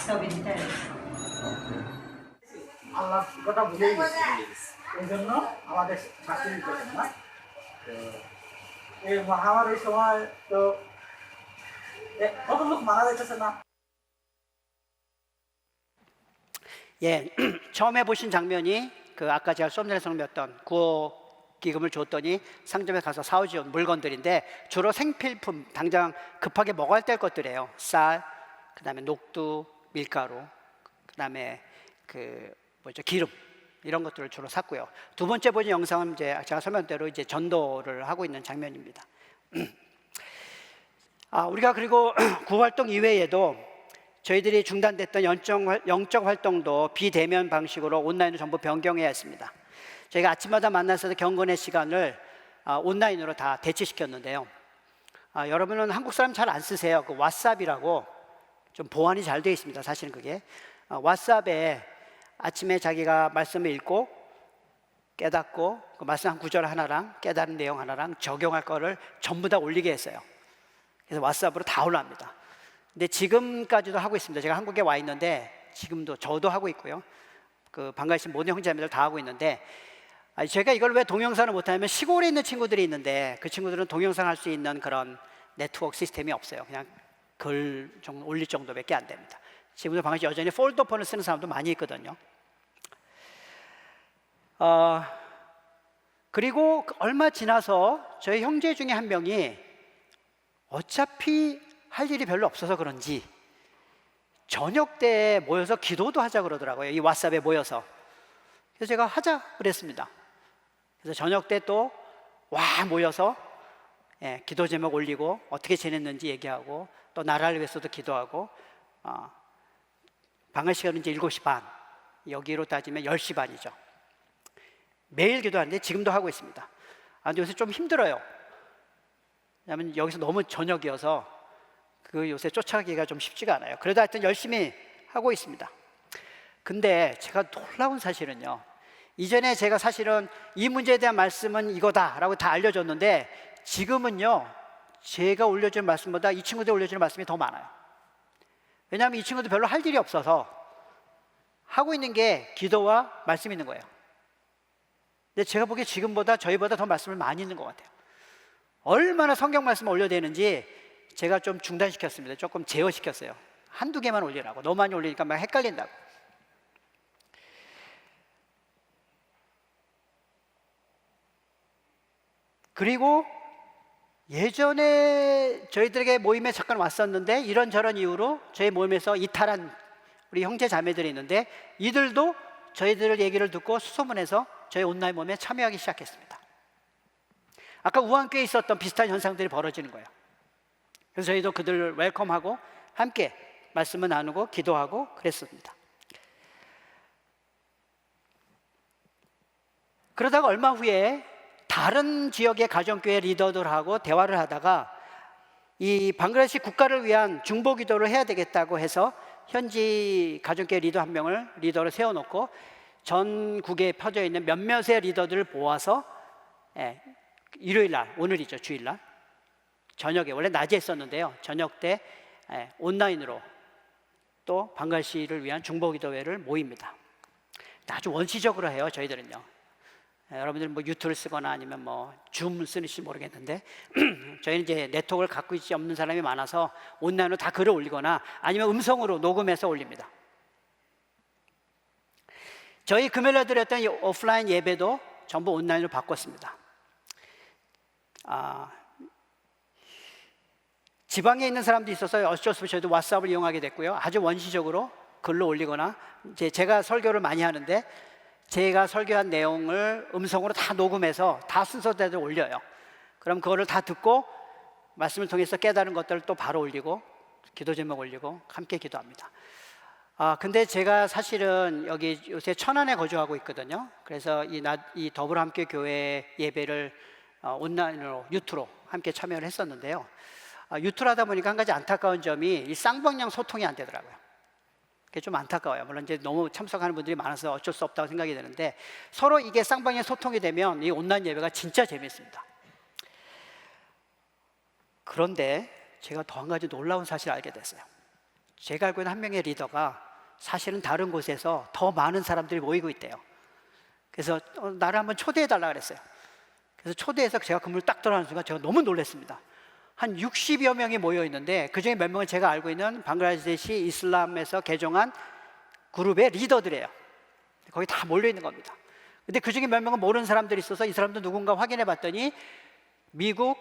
সবই দিতে হবে। আল্লাহ কথা ভুলে গেছে, এই জন্য আমাদের শাস্তি দিতেছেন না। এই মহামারীর সময় তো কত লোক মারা যাইতেছে না। 처음에 보신 장면이 그 아까 제가 좀 전에 설명했던 구호 기금을 줬더니 상점에 가서 사오지 온 물건들인데, 주로 생필품, 당장 급하게 먹어야 될 것들이에요. 쌀, 그다음에 녹두, 밀가루, 그다음에 기름, 이런 것들을 주로 샀고요. 두 번째 보신 영상은 이제 제가 설명대로 이제 전도를 하고 있는 장면입니다. 우리가 그리고 구활동 이외에도 저희들이 중단됐던 영적 활동도 비대면 방식으로 온라인으로 전부 변경해야 했습니다. 저희가 아침마다 만나서 경건의 시간을 온라인으로 다 대체시켰는데요. 여러분은 한국 사람 잘 안 쓰세요. 그 왓삽이라고 좀 보안이 잘 되어 있습니다. 사실은 그게 왓삽에 아침에 자기가 말씀을 읽고 깨닫고 그 말씀 한 구절 하나랑 깨달은 내용 하나랑 적용할 거를 전부 다 올리게 했어요. 그래서 왓삽으로 다 올라옵니다. 근데 지금까지도 하고 있습니다. 제가 한국에 와 있는데 지금도 저도 하고 있고요. 그 반가우신 모든 형제자매들 다 하고 있는데, 제가 이걸 왜 동영상을 못하냐면 시골에 있는 친구들이 있는데 그 친구들은 동영상 할 수 있는 그런 네트워크 시스템이 없어요. 그냥 글 좀 올릴 정도밖에 안 됩니다. 지금도 방금 여전히 폴더폰을 쓰는 사람도 많이 있거든요. 그리고 얼마 지나서 저희 형제 중에 한 명이 어차피 할 일이 별로 없어서 그런지 저녁 때 모여서 기도도 하자 그러더라고요. 이 왓삽에 모여서. 그래서 제가 하자 그랬습니다. 그래서 저녁 때 또 와 모여서 기도 제목 올리고 어떻게 지냈는지 얘기하고 또 나라를 위해서도 기도하고 방학 시간은 이제 7시 반, 여기로 따지면 10시 반이죠. 매일 기도하는데 지금도 하고 있습니다. 근데 요새 좀 힘들어요. 왜냐하면 여기서 너무 저녁이어서 그 요새 쫓아가기가 좀 쉽지가 않아요. 그래도 하여튼 열심히 하고 있습니다. 근데 제가 놀라운 사실은요, 이전에 제가 사실은 이 문제에 대한 말씀은 이거다라고 다 알려줬는데 지금은요, 제가 올려주는 말씀보다 이 친구들 올려주는 말씀이 더 많아요. 왜냐하면 이 친구들 별로 할 일이 없어서 하고 있는 게 기도와 말씀 있는 거예요. 근데 제가 보기에 지금보다 저희보다 더 말씀을 많이 있는 것 같아요. 얼마나 성경 말씀을 올려야 되는지 제가 좀 중단시켰습니다. 조금 제어시켰어요. 한두 개만 올리라고. 너무 많이 올리니까 막 헷갈린다고. 그리고 예전에 저희들에게 모임에 잠깐 왔었는데 이런저런 이유로 저희 모임에서 이탈한 우리 형제 자매들이 있는데 이들도 저희들 얘기를 듣고 수소문해서 저희 온라인 모임에 참여하기 시작했습니다. 아까 우한교회에 있었던 비슷한 현상들이 벌어지는 거예요. 그래서 저희도 그들을 웰컴하고 함께 말씀을 나누고 기도하고 그랬습니다. 그러다가 얼마 후에 다른 지역의 가정교회 리더들하고 대화를 하다가 이 방글라데시 국가를 위한 중보 기도를 해야 되겠다고 해서 현지 가정교회 리더 한 명을 리더로 세워놓고 전국에 퍼져 있는 몇몇의 리더들을 모아서 일요일 날, 오늘이죠, 주일날 저녁에, 원래 낮에 했었는데요, 저녁 때 온라인으로 또 방글라데시를 위한 중보 기도회를 모입니다. 아주 원시적으로 해요, 저희들은요. 여러분들 뭐 유튜브를 쓰거나 아니면 뭐 줌 쓰는지 모르겠는데 저희는 이제 네트워크를 갖고 있지 없는 사람이 많아서 온라인으로 다 글을 올리거나 아니면 음성으로 녹음해서 올립니다. 저희 금요일에 드렸던 이 오프라인 예배도 전부 온라인으로 바꿨습니다. 지방에 있는 사람도 있어서 어쩔 수 없이 저희도 왓츠앱을 이용하게 됐고요. 아주 원시적으로 글로 올리거나 이제 제가 설교를 많이 하는데 제가 설교한 내용을 음성으로 다 녹음해서 다 순서대로 올려요. 그럼 그거를 다 듣고 말씀을 통해서 깨달은 것들을 또 바로 올리고 기도 제목 올리고 함께 기도합니다. 근데 제가 사실은 여기 요새 천안에 거주하고 있거든요. 그래서 이 더불어 함께 교회 예배를 온라인으로 유튜로 함께 참여를 했었는데요. 유튜로 하다 보니까 한 가지 안타까운 점이 이 쌍방향 소통이 안 되더라고요. 그게 좀 안타까워요. 물론 이제 너무 참석하는 분들이 많아서 어쩔 수 없다고 생각이 드는데 서로 이게 쌍방향 소통이 되면 이 온라인 예배가 진짜 재밌습니다. 그런데 제가 더 한 가지 놀라운 사실을 알게 됐어요. 제가 알고 있는 한 명의 리더가 사실은 다른 곳에서 더 많은 사람들이 모이고 있대요. 그래서 나를 한번 초대해달라 그랬어요. 그래서 초대해서 제가 건물 딱 들어가는 순간 제가 너무 놀랐습니다. 한 60여 명이 모여 있는데 그중에 몇 명은 제가 알고 있는 방글라데시 이슬람에서 개종한 그룹의 리더들이에요. 거기 다 몰려 있는 겁니다. 근데 그중에 몇 명은 모르는 사람들이 있어서 이 사람도 누군가 확인해 봤더니 미국,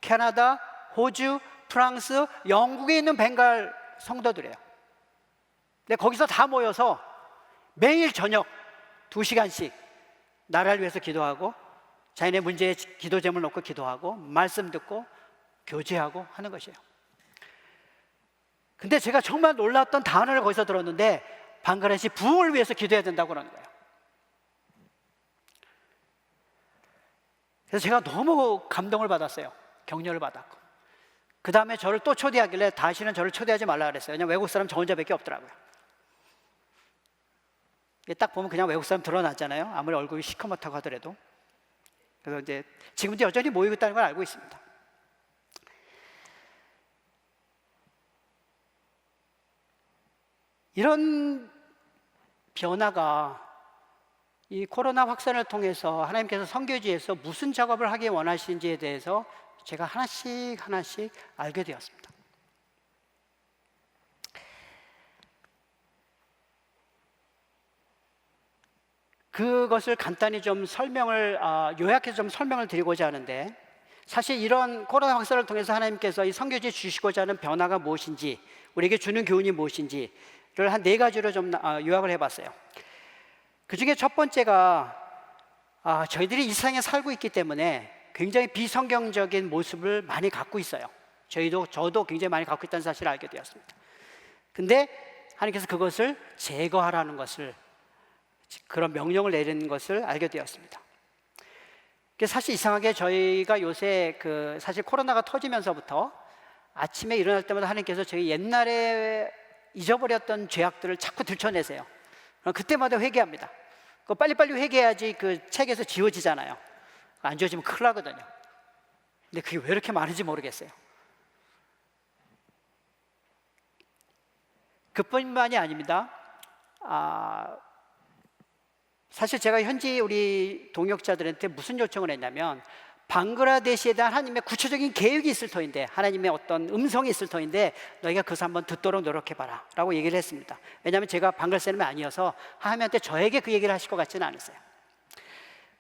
캐나다, 호주, 프랑스, 영국에 있는 벵갈 성도들이에요. 근데 거기서 다 모여서 매일 저녁 2시간씩 나라를 위해서 기도하고 자신의 문제에 기도 제목을 놓고 기도하고 말씀 듣고 교제하고 하는 것이에요. 근데 제가 정말 놀랐던 단어를 거기서 들었는데 방글라데시 부흥을 위해서 기도해야 된다고 그러는 거예요. 그래서 제가 너무 감동을 받았어요. 격려를 받았고 그 다음에 저를 또 초대하길래 다시는 저를 초대하지 말라 그랬어요. 왜냐면 외국 사람 저 혼자밖에 없더라고요. 딱 보면 그냥 외국 사람 드러났잖아요. 아무리 얼굴이 시커멓다고 하더라도. 그래서 이제 지금도 여전히 모이고 있다는 걸 알고 있습니다. 이런 변화가 이 코로나 확산을 통해서 하나님께서 선교지에서 무슨 작업을 하기 원하시는지에 대해서 제가 하나씩 알게 되었습니다. 그것을 간단히 좀 요약해서 좀 설명을 드리고자 하는데 사실 이런 코로나 확산을 통해서 하나님께서 이 선교지에 주시고자 하는 변화가 무엇인지, 우리에게 주는 교훈이 무엇인지를 한 4가지로 좀 요약을 해봤어요. 그 중에 첫 번째가 저희들이 이 세상에 살고 있기 때문에 굉장히 비성경적인 모습을 많이 갖고 있어요. 저도 굉장히 많이 갖고 있다는 사실을 알게 되었습니다. 근데 하나님께서 그것을 제거하라는 것을, 그런 명령을 내리는 것을 알게 되었습니다. 사실 이상하게 저희가 요새 사실 코로나가 터지면서부터 아침에 일어날 때마다 하나님께서 저희 옛날에 잊어버렸던 죄악들을 자꾸 들춰내세요. 그때마다 회개합니다. 빨리빨리 회개해야지 그 책에서 지워지잖아요. 안 지워지면 큰일 나거든요. 근데 그게 왜 이렇게 많은지 모르겠어요. 그뿐만이 아닙니다. 사실 제가 현지 우리 동역자들한테 무슨 요청을 했냐면, 방글라데시에 대한 하나님의 구체적인 계획이 있을 터인데, 하나님의 어떤 음성이 있을 터인데 너희가 그것을 한번 듣도록 노력해봐라 라고 얘기를 했습니다. 왜냐하면 제가 방글 사람이 아니어서 하나님한테 저에게 그 얘기를 하실 것 같지는 않았어요.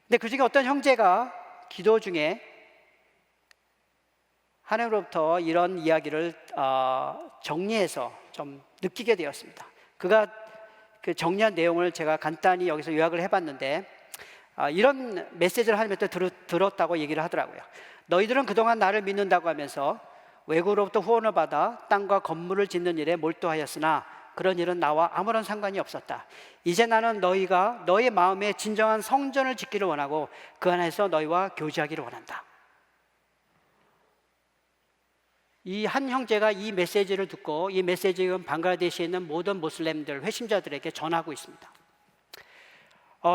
근데 그 중에 어떤 형제가 기도 중에 하나님으로부터 이런 이야기를 정리해서 좀 느끼게 되었습니다. 그가 그 정리한 내용을 제가 간단히 여기서 요약을 해봤는데, 이런 메시지를 하나님한테 들었다고 얘기를 하더라고요. 너희들은 그동안 나를 믿는다고 하면서 외국으로부터 후원을 받아 땅과 건물을 짓는 일에 몰두하였으나 그런 일은 나와 아무런 상관이 없었다. 이제 나는 너희가 너희 마음에 진정한 성전을 짓기를 원하고 그 안에서 너희와 교제하기를 원한다. 이 한 형제가 이 메시지를 듣고 이 메시지는 방글라데시에 있는 모든 모슬렘들, 회심자들에게 전하고 있습니다.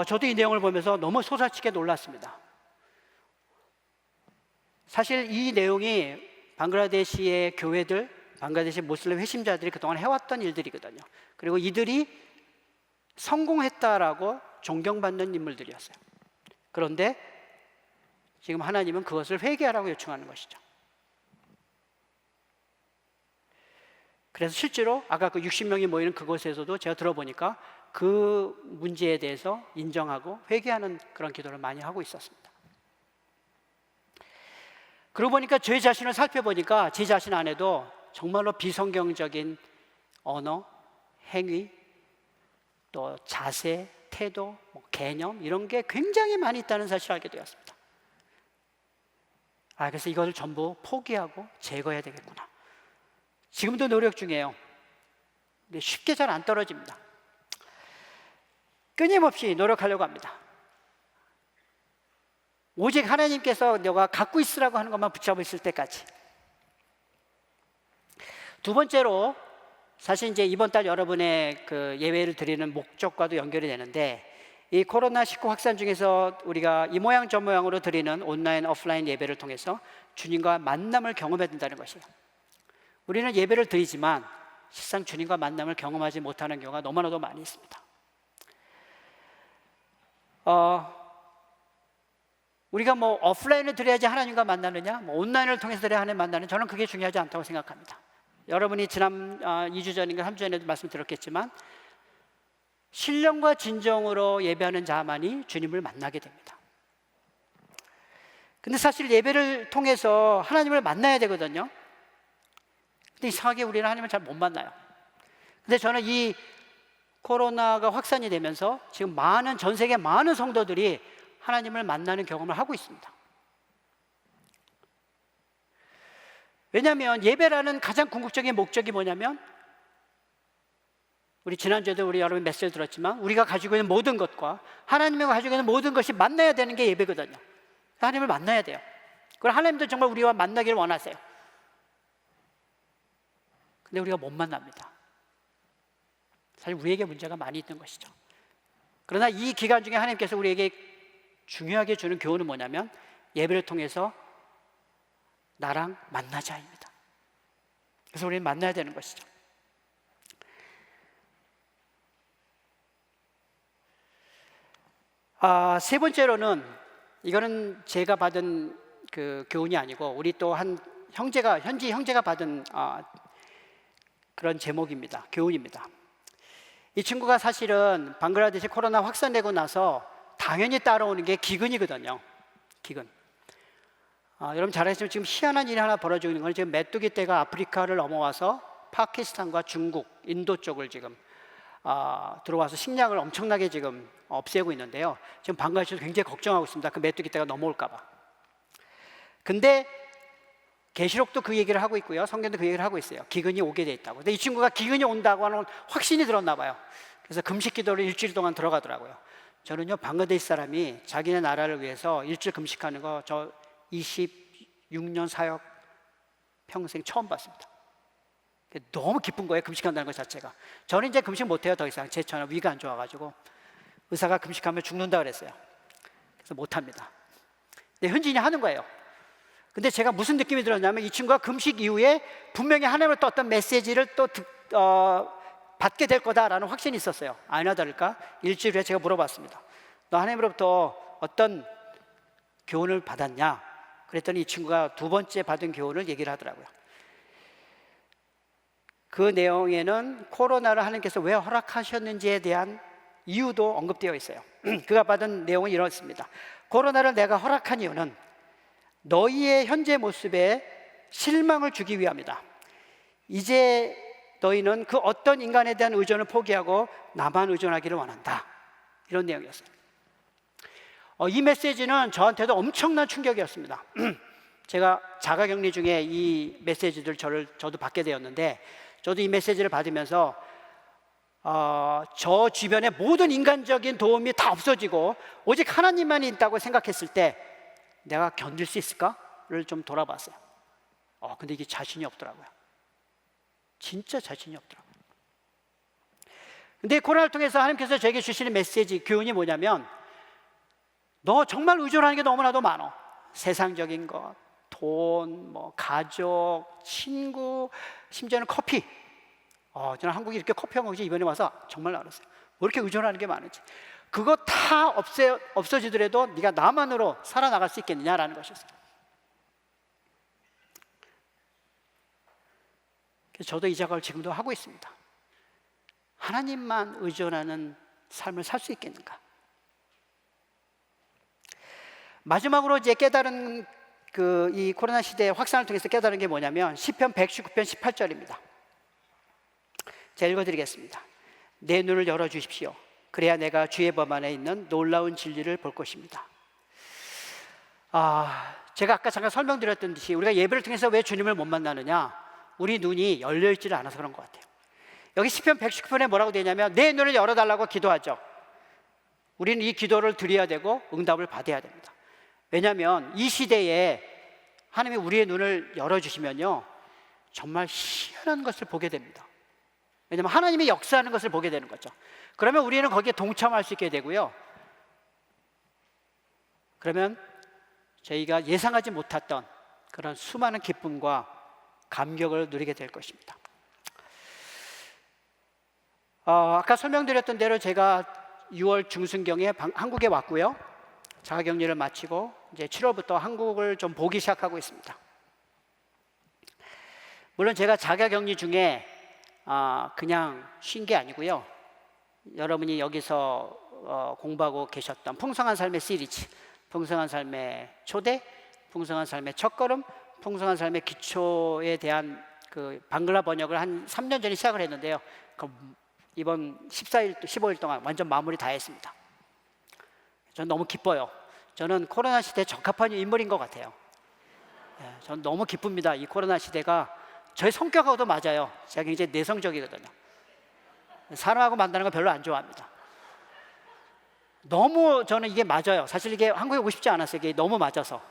저도 이 내용을 보면서 너무 솟아치게 놀랐습니다. 사실 이 내용이 방글라데시의 교회들, 방글라데시 모슬렘 회심자들이 그동안 해왔던 일들이거든요. 그리고 이들이 성공했다라고 존경받는 인물들이었어요. 그런데 지금 하나님은 그것을 회개하라고 요청하는 것이죠. 그래서 실제로 아까 그 60명이 모이는 그곳에서도 제가 들어보니까 그 문제에 대해서 인정하고 회개하는 그런 기도를 많이 하고 있었습니다. 그러고 보니까 제 자신을 살펴보니까 제 자신 안에도 정말로 비성경적인 언어, 행위, 또 자세, 태도, 개념 이런 게 굉장히 많이 있다는 사실을 알게 되었습니다. 그래서 이것을 전부 포기하고 제거해야 되겠구나. 지금도 노력 중이에요. 근데 쉽게 잘 안 떨어집니다. 끊임없이 노력하려고 합니다. 오직 하나님께서 너가 갖고 있으라고 하는 것만 붙잡고 있을 때까지. 두 번째로, 사실 이제 이번 달 여러분의 그 예배를 드리는 목적과도 연결이 되는데, 이 코로나19 확산 중에서 우리가 이 모양 저 모양으로 드리는 온라인, 오프라인 예배를 통해서 주님과 만남을 경험해야 된다는 것이에요. 우리는 예배를 드리지만 실상 주님과 만남을 경험하지 못하는 경우가 너무나도 많이 있습니다. 우리가 뭐 오프라인을 드려야지 하나님과 만나느냐, 뭐 온라인을 통해서 드려야 하나님 만나는, 저는 그게 중요하지 않다고 생각합니다. 여러분이 지난 2주 전인가 3주 전에도 말씀드렸겠지만 신령과 진정으로 예배하는 자만이 주님을 만나게 됩니다. 근데 사실 예배를 통해서 하나님을 만나야 되거든요. 근데 이상하게 우리는 하나님을 잘 못 만나요. 근데 저는 이 코로나가 확산이 되면서 지금 전 세계 많은 성도들이 하나님을 만나는 경험을 하고 있습니다. 왜냐하면 예배라는 가장 궁극적인 목적이 뭐냐면, 우리 지난주에도 우리 여러분 메시지를 들었지만 우리가 가지고 있는 모든 것과 하나님이 가지고 있는 모든 것이 만나야 되는 게 예배거든요. 하나님을 만나야 돼요. 그리고 하나님도 정말 우리와 만나기를 원하세요. 근데 우리가 못 만납니다. 사실 우리에게 문제가 많이 있는 것이죠. 그러나 이 기간 중에 하나님께서 우리에게 중요하게 주는 교훈은 뭐냐면, 예배를 통해서 나랑 만나자입니다. 그래서 우리는 만나야 되는 것이죠. 세 번째로는, 이거는 제가 받은 그 교훈이 아니고 우리 또 한 현지 형제가 받은 그런 제목입니다. 교훈입니다. 이 친구가 사실은 방글라데시 코로나 확산되고 나서 당연히 따라오는 게 기근이거든요. 기근. 여러분 잘 아시지만 지금 희한한 일이 하나 벌어지고 있는 건 지금 메뚜기 떼가 아프리카를 넘어와서 파키스탄과 중국, 인도 쪽을 지금 들어와서 식량을 엄청나게 지금 없애고 있는데요. 지금 방가시에서 굉장히 걱정하고 있습니다. 그 메뚜기 떼가 넘어올까 봐. 근데 계시록도 그 얘기를 하고 있고요. 성경도 그 얘기를 하고 있어요. 기근이 오게 돼 있다고. 근데 이 친구가 기근이 온다고 하는 확신이 들었나 봐요. 그래서 금식 기도를 일주일 동안 들어가더라고요. 저는요, 방글라데시 사람이 자기네 나라를 위해서 일주일 금식하는 거 저 26년 사역 평생 처음 봤습니다. 너무 기쁜 거예요, 금식한다는 것 자체가. 저는 이제 금식 못해요, 더 이상. 제 저는 위가 안 좋아가지고 의사가 금식하면 죽는다 그랬어요. 그래서 못합니다. 근데 현진이 하는 거예요. 근데 제가 무슨 느낌이 들었냐면 이 친구가 금식 이후에 분명히 하나님으로부터 어떤 메시지를 또 받게 될 거다라는 확신이 있었어요. 아니나 다를까 일주일 후에 제가 물어봤습니다. 너 하나님으로부터 어떤 교훈을 받았냐? 그랬더니 이 친구가 두 번째 받은 교훈을 얘기를 하더라고요. 그 내용에는 코로나를 하나님께서 왜 허락하셨는지에 대한 이유도 언급되어 있어요. 그가 받은 내용은 이렇습니다. 코로나를 내가 허락한 이유는 너희의 현재 모습에 실망을 주기 위함이다. 이제 너희는 그 어떤 인간에 대한 의존을 포기하고 나만 의존하기를 원한다. 이런 내용이었어요. 이 메시지는 저한테도 엄청난 충격이었습니다. 제가 자가격리 중에 이 메시지들 저도 받게 되었는데 저도 이 메시지를 받으면서 저 주변의 모든 인간적인 도움이 다 없어지고 오직 하나님만 있다고 생각했을 때 내가 견딜 수 있을까를 좀 돌아봤어요. 근데 이게 자신이 없더라고요. 진짜 자신이 없더라고요. 근데 코로나를 통해서 하나님께서 저에게 주시는 메시지, 교훈이 뭐냐면 너 정말 의존하는 게 너무나도 많어. 세상적인 것, 돈, 가족, 친구, 심지어는 커피. 저는 한국에 이렇게 커피 먹지 이번에 와서 정말 알았어요. 왜 이렇게 의존하는 게 많은지. 그거 다 없어지더라도 네가 나만으로 살아나갈 수 있겠느냐라는 것이었어요. 그래서 저도 이 작업을 지금도 하고 있습니다. 하나님만 의존하는 삶을 살 수 있겠는가? 마지막으로 이제 깨달은 이 코로나 시대의 확산을 통해서 깨달은 게 뭐냐면 시편 119편 18절입니다. 제가 읽어드리겠습니다. 내 눈을 열어주십시오. 그래야 내가 주의 법 안에 있는 놀라운 진리를 볼 것입니다. 제가 아까 잠깐 설명드렸던 듯이 우리가 예배를 통해서 왜 주님을 못 만나느냐? 우리 눈이 열려있지를 않아서 그런 것 같아요. 여기 시편 119편에 뭐라고 되냐면 내 눈을 열어달라고 기도하죠. 우리는 이 기도를 드려야 되고 응답을 받아야 됩니다. 왜냐하면 이 시대에 하나님이 우리의 눈을 열어주시면요 정말 희한한 것을 보게 됩니다. 왜냐하면 하나님이 역사하는 것을 보게 되는 거죠. 그러면 우리는 거기에 동참할 수 있게 되고요, 그러면 저희가 예상하지 못했던 그런 수많은 기쁨과 감격을 누리게 될 것입니다. 아까 설명드렸던 대로 제가 6월 중순경에 한국에 왔고요, 자가격리를 마치고 이제 7월부터 한국을 좀 보기 시작하고 있습니다. 물론 제가 자가격리 중에 그냥 쉰 게 아니고요, 여러분이 여기서 공부하고 계셨던 풍성한 삶의 시리즈, 풍성한 삶의 초대, 풍성한 삶의 첫걸음, 풍성한 삶의 기초에 대한 그 방글라 번역을 한 3년 전에 시작을 했는데요, 이번 14일, 15일 동안 완전 마무리 다 했습니다. 저는 너무 기뻐요. 저는 코로나 시대에 적합한 인물인 것 같아요. 저는 너무 기쁩니다. 이 코로나 시대가 저의 성격하고도 맞아요. 제가 굉장히 내성적이거든요. 사람하고 만나는 거 별로 안 좋아합니다. 너무 저는 이게 맞아요. 사실 이게 한국에 오고 싶지 않았어요. 이게 너무 맞아서.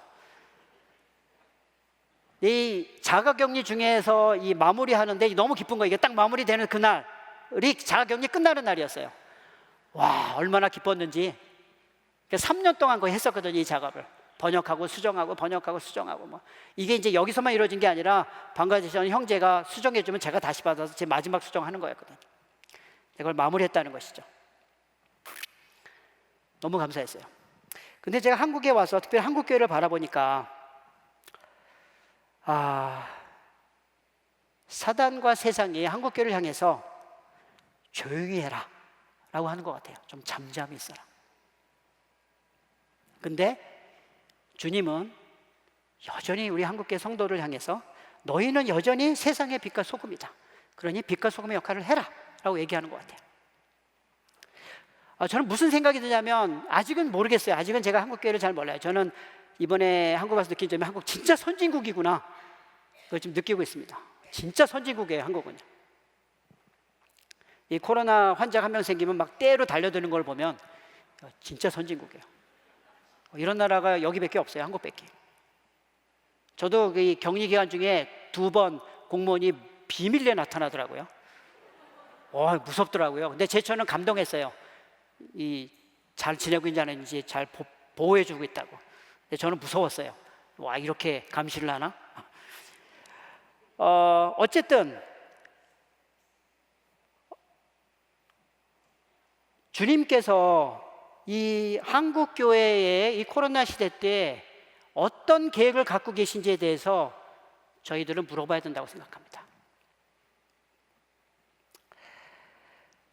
이 자가격리 중에서 이 마무리하는데 너무 기쁜 거, 이게 딱 마무리되는 그날이 자가격리 끝나는 날이었어요. 와, 얼마나 기뻤는지. 3년 동안 거의 했었거든요, 이 작업을. 번역하고 수정하고 번역하고 수정하고 이게 이제 여기서만 이루어진 게 아니라 방글라데시 형제가 수정해주면 제가 다시 받아서 제 마지막 수정하는 거였거든요. 이걸 마무리했다는 것이죠. 너무 감사했어요. 근데 제가 한국에 와서 특별히 한국 교회를 바라보니까 사단과 세상이 한국 교회를 향해서 조용히 해라 라고 하는 것 같아요. 좀 잠잠히 있어라. 근데 주님은 여전히 우리 한국교회 성도를 향해서 너희는 여전히 세상의 빛과 소금이다. 그러니 빛과 소금의 역할을 해라 라고 얘기하는 것 같아요. 저는 무슨 생각이 드냐면, 아직은 모르겠어요. 아직은 제가 한국교회를 잘 몰라요. 저는 이번에 한국 와서 느낀 점이 한국 진짜 선진국이구나, 그걸 지금 느끼고 있습니다. 진짜 선진국이에요, 한국은요. 이 코로나 환자 한 명 생기면 막 떼로 달려드는 걸 보면 진짜 선진국이에요. 이런 나라가 여기밖에 없어요, 한국밖에. 저도 이 격리 기간 중에 2번 공무원이 비밀리에 나타나더라고요. 무섭더라고요. 근데 제처는 감동했어요. 잘 지내고 있는지 안 했는지 잘 보호해주고 있다고. 근데 저는 무서웠어요. 와, 이렇게 감시를 하나? 어쨌든 주님께서 이 한국 교회의 이 코로나 시대 때 어떤 계획을 갖고 계신지에 대해서 저희들은 물어봐야 된다고 생각합니다.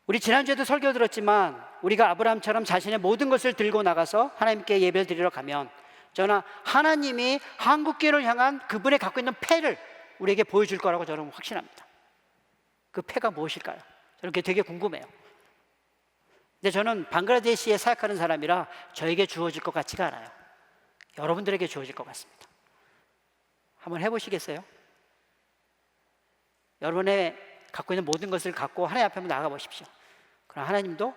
우리 지난주에도 설교 들었지만, 우리가 아브라함처럼 자신의 모든 것을 들고 나가서 하나님께 예배를 드리러 가면, 저는 하나님이 한국교회를 향한 그분의 갖고 있는 패를 우리에게 보여줄 거라고 저는 확신합니다. 그 패가 무엇일까요? 저는 그게 되게 궁금해요. 근데 저는 방글라데시에 사역하는 사람이라 저에게 주어질 것 같지가 않아요. 여러분들에게 주어질 것 같습니다. 한번 해보시겠어요? 여러분의 갖고 있는 모든 것을 갖고 하나님 앞에 한번 나가 보십시오. 그럼 하나님도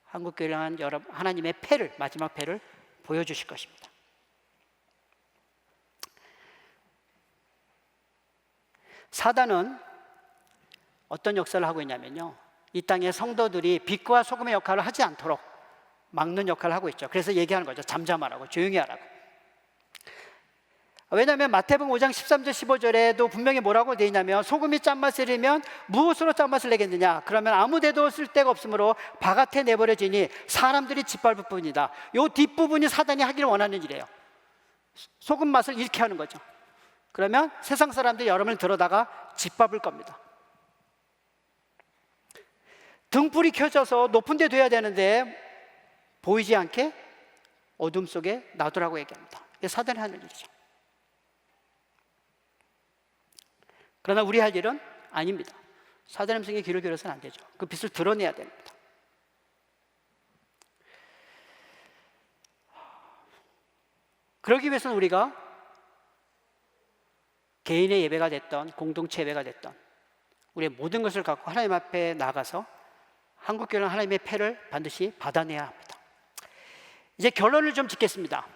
한국교회를 향한 하나님의 패를, 마지막 패를 보여주실 것입니다. 사단은 어떤 역사를 하고 있냐면요, 이 땅의 성도들이 빛과 소금의 역할을 하지 않도록 막는 역할을 하고 있죠. 그래서 얘기하는 거죠. 잠잠하라고, 조용히 하라고. 왜냐하면 마태복음 5장 13절 15절에도 분명히 뭐라고 되어 있냐면, 소금이 짠맛을 내면 무엇으로 짠맛을 내겠느냐? 그러면 아무데도 쓸 데가 없으므로 바깥에 내버려지니 사람들이 짓밟을 뿐이다. 이 뒷부분이 사단이 하기를 원하는 일이에요. 소금 맛을 잃게 하는 거죠. 그러면 세상 사람들이 여러분을 들어다가 짓밟을 겁니다. 등불이 켜져서 높은 데 둬야 되는데 보이지 않게 어둠 속에 놔두라고 얘기합니다. 이게 사단이 하는 일이죠. 그러나 우리 할 일은 아닙니다. 사단의 음성에 귀를 기울여서는 안 되죠. 그 빛을 드러내야 됩니다. 그러기 위해서는 우리가 개인의 예배가 됐던, 공동체 예배가 됐던, 우리의 모든 것을 갖고 하나님 앞에 나가서 한국교회는 하나님의 패를 반드시 받아내야 합니다. 이제 결론을 좀 짓겠습니다.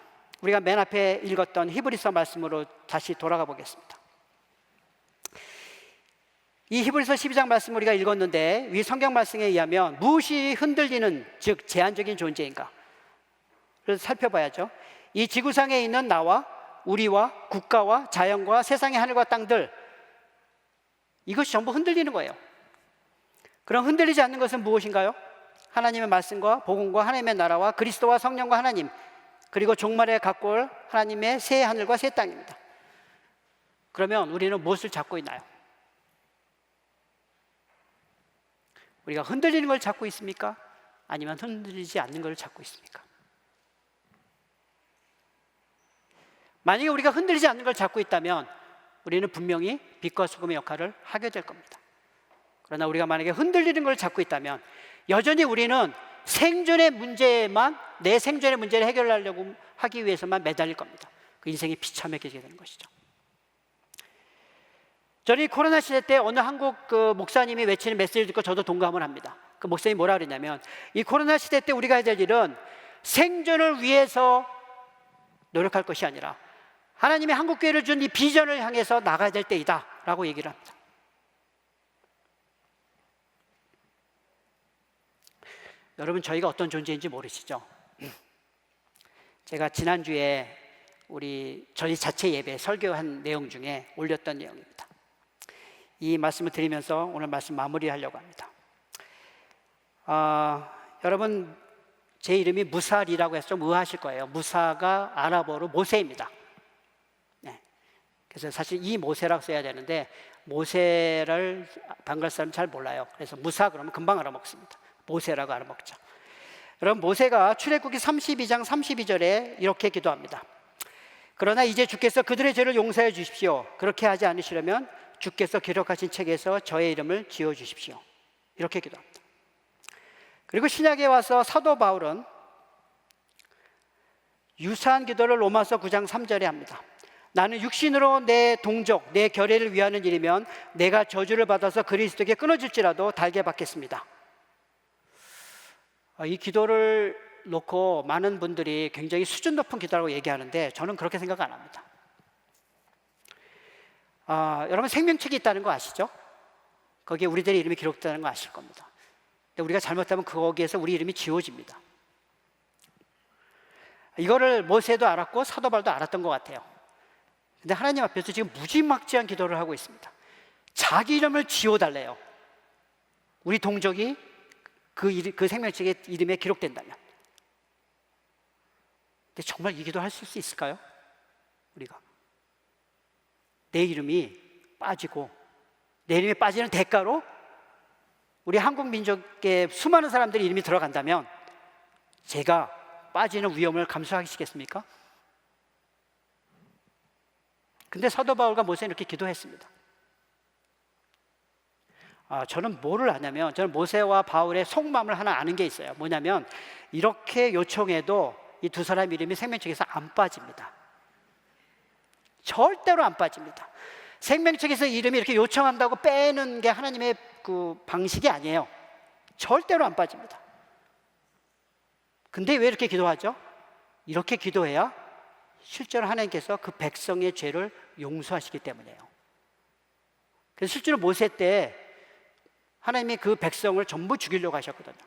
우리가 맨 앞에 읽었던 히브리서 말씀으로 다시 돌아가 보겠습니다. 이 히브리서 12장 말씀 우리가 읽었는데, 위 성경 말씀에 의하면 무엇이 흔들리는, 즉 제한적인 존재인가? 그래서 살펴봐야죠. 이 지구상에 있는 나와 우리와 국가와 자연과 세상의 하늘과 땅들, 이것이 전부 흔들리는 거예요. 그럼 흔들리지 않는 것은 무엇인가요? 하나님의 말씀과 복음과 하나님의 나라와 그리스도와 성령과 하나님, 그리고 종말에 갖고 올 하나님의 새 하늘과 새 땅입니다. 그러면 우리는 무엇을 잡고 있나요? 우리가 흔들리는 걸 잡고 있습니까? 아니면 흔들리지 않는 걸 잡고 있습니까? 만약에 우리가 흔들리지 않는 걸 잡고 있다면 우리는 분명히 빛과 소금의 역할을 하게 될 겁니다. 그러나 우리가 만약에 흔들리는 걸 잡고 있다면 여전히 우리는 생존의 문제만, 내 생존의 문제를 해결하려고 하기 위해서만 매달릴 겁니다. 그 인생이 비참해지게 되는 것이죠. 저는 이 코로나 시대 때 어느 한국 목사님이 외치는 메시지를 듣고 저도 동감을 합니다. 그 목사님이 뭐라 그랬냐면, 이 코로나 시대 때 우리가 해야 될 일은 생존을 위해서 노력할 것이 아니라 하나님이 한국교회를 준 이 비전을 향해서 나가야 될 때이다 라고 얘기를 합니다. 여러분, 저희가 어떤 존재인지 모르시죠? 제가 지난주에 저희 자체 예배 설교한 내용 중에 올렸던 내용입니다. 이 말씀을 드리면서 오늘 말씀 마무리하려고 합니다. 여러분, 제 이름이 무살이라고 해서 좀 의아하실 거예요. 무사가 아랍어로 모세입니다. 네. 그래서 사실 이 모세라고 써야 되는데 모세를 방글 사람 잘 몰라요. 그래서 무사 그러면 금방 알아먹습니다. 모세라고 알아먹죠. 여러분, 모세가 출애굽기 32장 32절에 이렇게 기도합니다. 그러나 이제 주께서 그들의 죄를 용서해 주십시오. 그렇게 하지 않으시려면 주께서 기록하신 책에서 저의 이름을 지워 주십시오. 이렇게 기도합니다. 그리고 신약에 와서 사도 바울은 유사한 기도를 로마서 9장 3절에 합니다. 나는 육신으로 내 동족, 내 결의를 위하는 일이면 내가 저주를 받아서 그리스도께 끊어질지라도 달게 받겠습니다. 이 기도를 놓고 많은 분들이 굉장히 수준 높은 기도라고 얘기하는데 저는 그렇게 생각 안 합니다. 여러분 생명책이 있다는 거 아시죠? 거기에 우리들의 이름이 기록되는 거 아실 겁니다. 근데 우리가 잘못하면 거기에서 우리 이름이 지워집니다. 이거를 모세도 알았고 사도 바울도 알았던 것 같아요. 근데 하나님 앞에서 지금 무지막지한 기도를 하고 있습니다. 자기 이름을 지워달래요. 우리 동족이 그 생명책의 이름에 기록된다면. 근데 정말 이 기도 할 수 있을까요? 우리가 내 이름이 빠지고 내 이름이 빠지는 대가로 우리 한국 민족의 수많은 사람들의 이름이 들어간다면 제가 빠지는 위험을 감수하시겠습니까? 근데 사도 바울과 모세는 이렇게 기도했습니다. 저는 뭐를 아냐면 저는 모세와 바울의 속마음을 하나 아는 게 있어요. 뭐냐면 이렇게 요청해도 이 두 사람 이름이 생명책에서 안 빠집니다. 절대로 안 빠집니다. 생명책에서 이름이 이렇게 요청한다고 빼는 게 하나님의 그 방식이 아니에요. 절대로 안 빠집니다. 근데 왜 이렇게 기도하죠? 이렇게 기도해야 실제로 하나님께서 그 백성의 죄를 용서하시기 때문이에요. 그래서 실제로 모세 때 하나님이 그 백성을 전부 죽이려고 하셨거든요.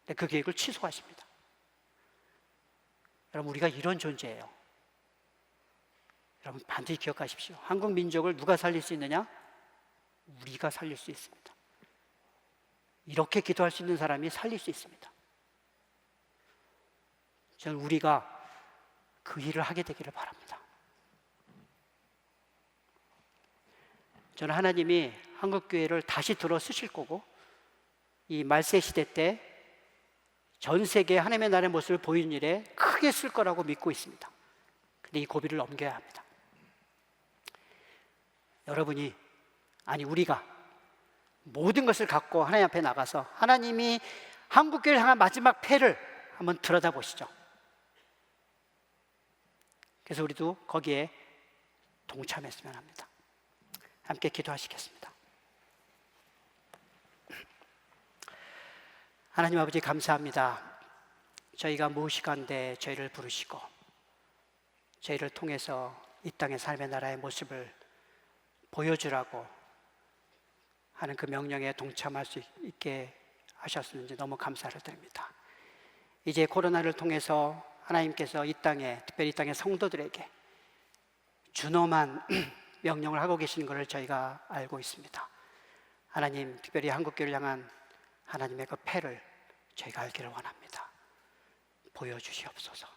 근데 그 계획을 취소하십니다. 여러분 우리가 이런 존재예요. 여러분 반드시 기억하십시오. 한국 민족을 누가 살릴 수 있느냐? 우리가 살릴 수 있습니다. 이렇게 기도할 수 있는 사람이 살릴 수 있습니다. 저는 우리가 그 일을 하게 되기를 바랍니다. 저는 하나님이 한국교회를 다시 들어 쓰실 거고 이 말세 시대 때 전 세계에 하나님의 나라의 모습을 보이는 일에 크게 쓸 거라고 믿고 있습니다. 근데 이 고비를 넘겨야 합니다. 여러분이 아니 우리가 모든 것을 갖고 하나님 앞에 나가서 하나님이 한국교회를 향한 마지막 패를 한번 들여다보시죠. 그래서 우리도 거기에 동참했으면 합니다. 함께 기도하시겠습니다. 하나님 아버지 감사합니다. 저희가 무엇이간데 저희를 부르시고 저희를 통해서 이 땅의 삶의 나라의 모습을 보여주라고 하는 그 명령에 동참할 수 있게 하셨는지 너무 감사를 드립니다. 이제 코로나를 통해서 하나님께서 이 땅에 특별히 이 땅의 성도들에게 준엄한 명령을 하고 계시는 것을 저희가 알고 있습니다. 하나님 특별히 한국교회를 향한 하나님의 그 패를 저희가 알기를 원합니다. 보여주시옵소서.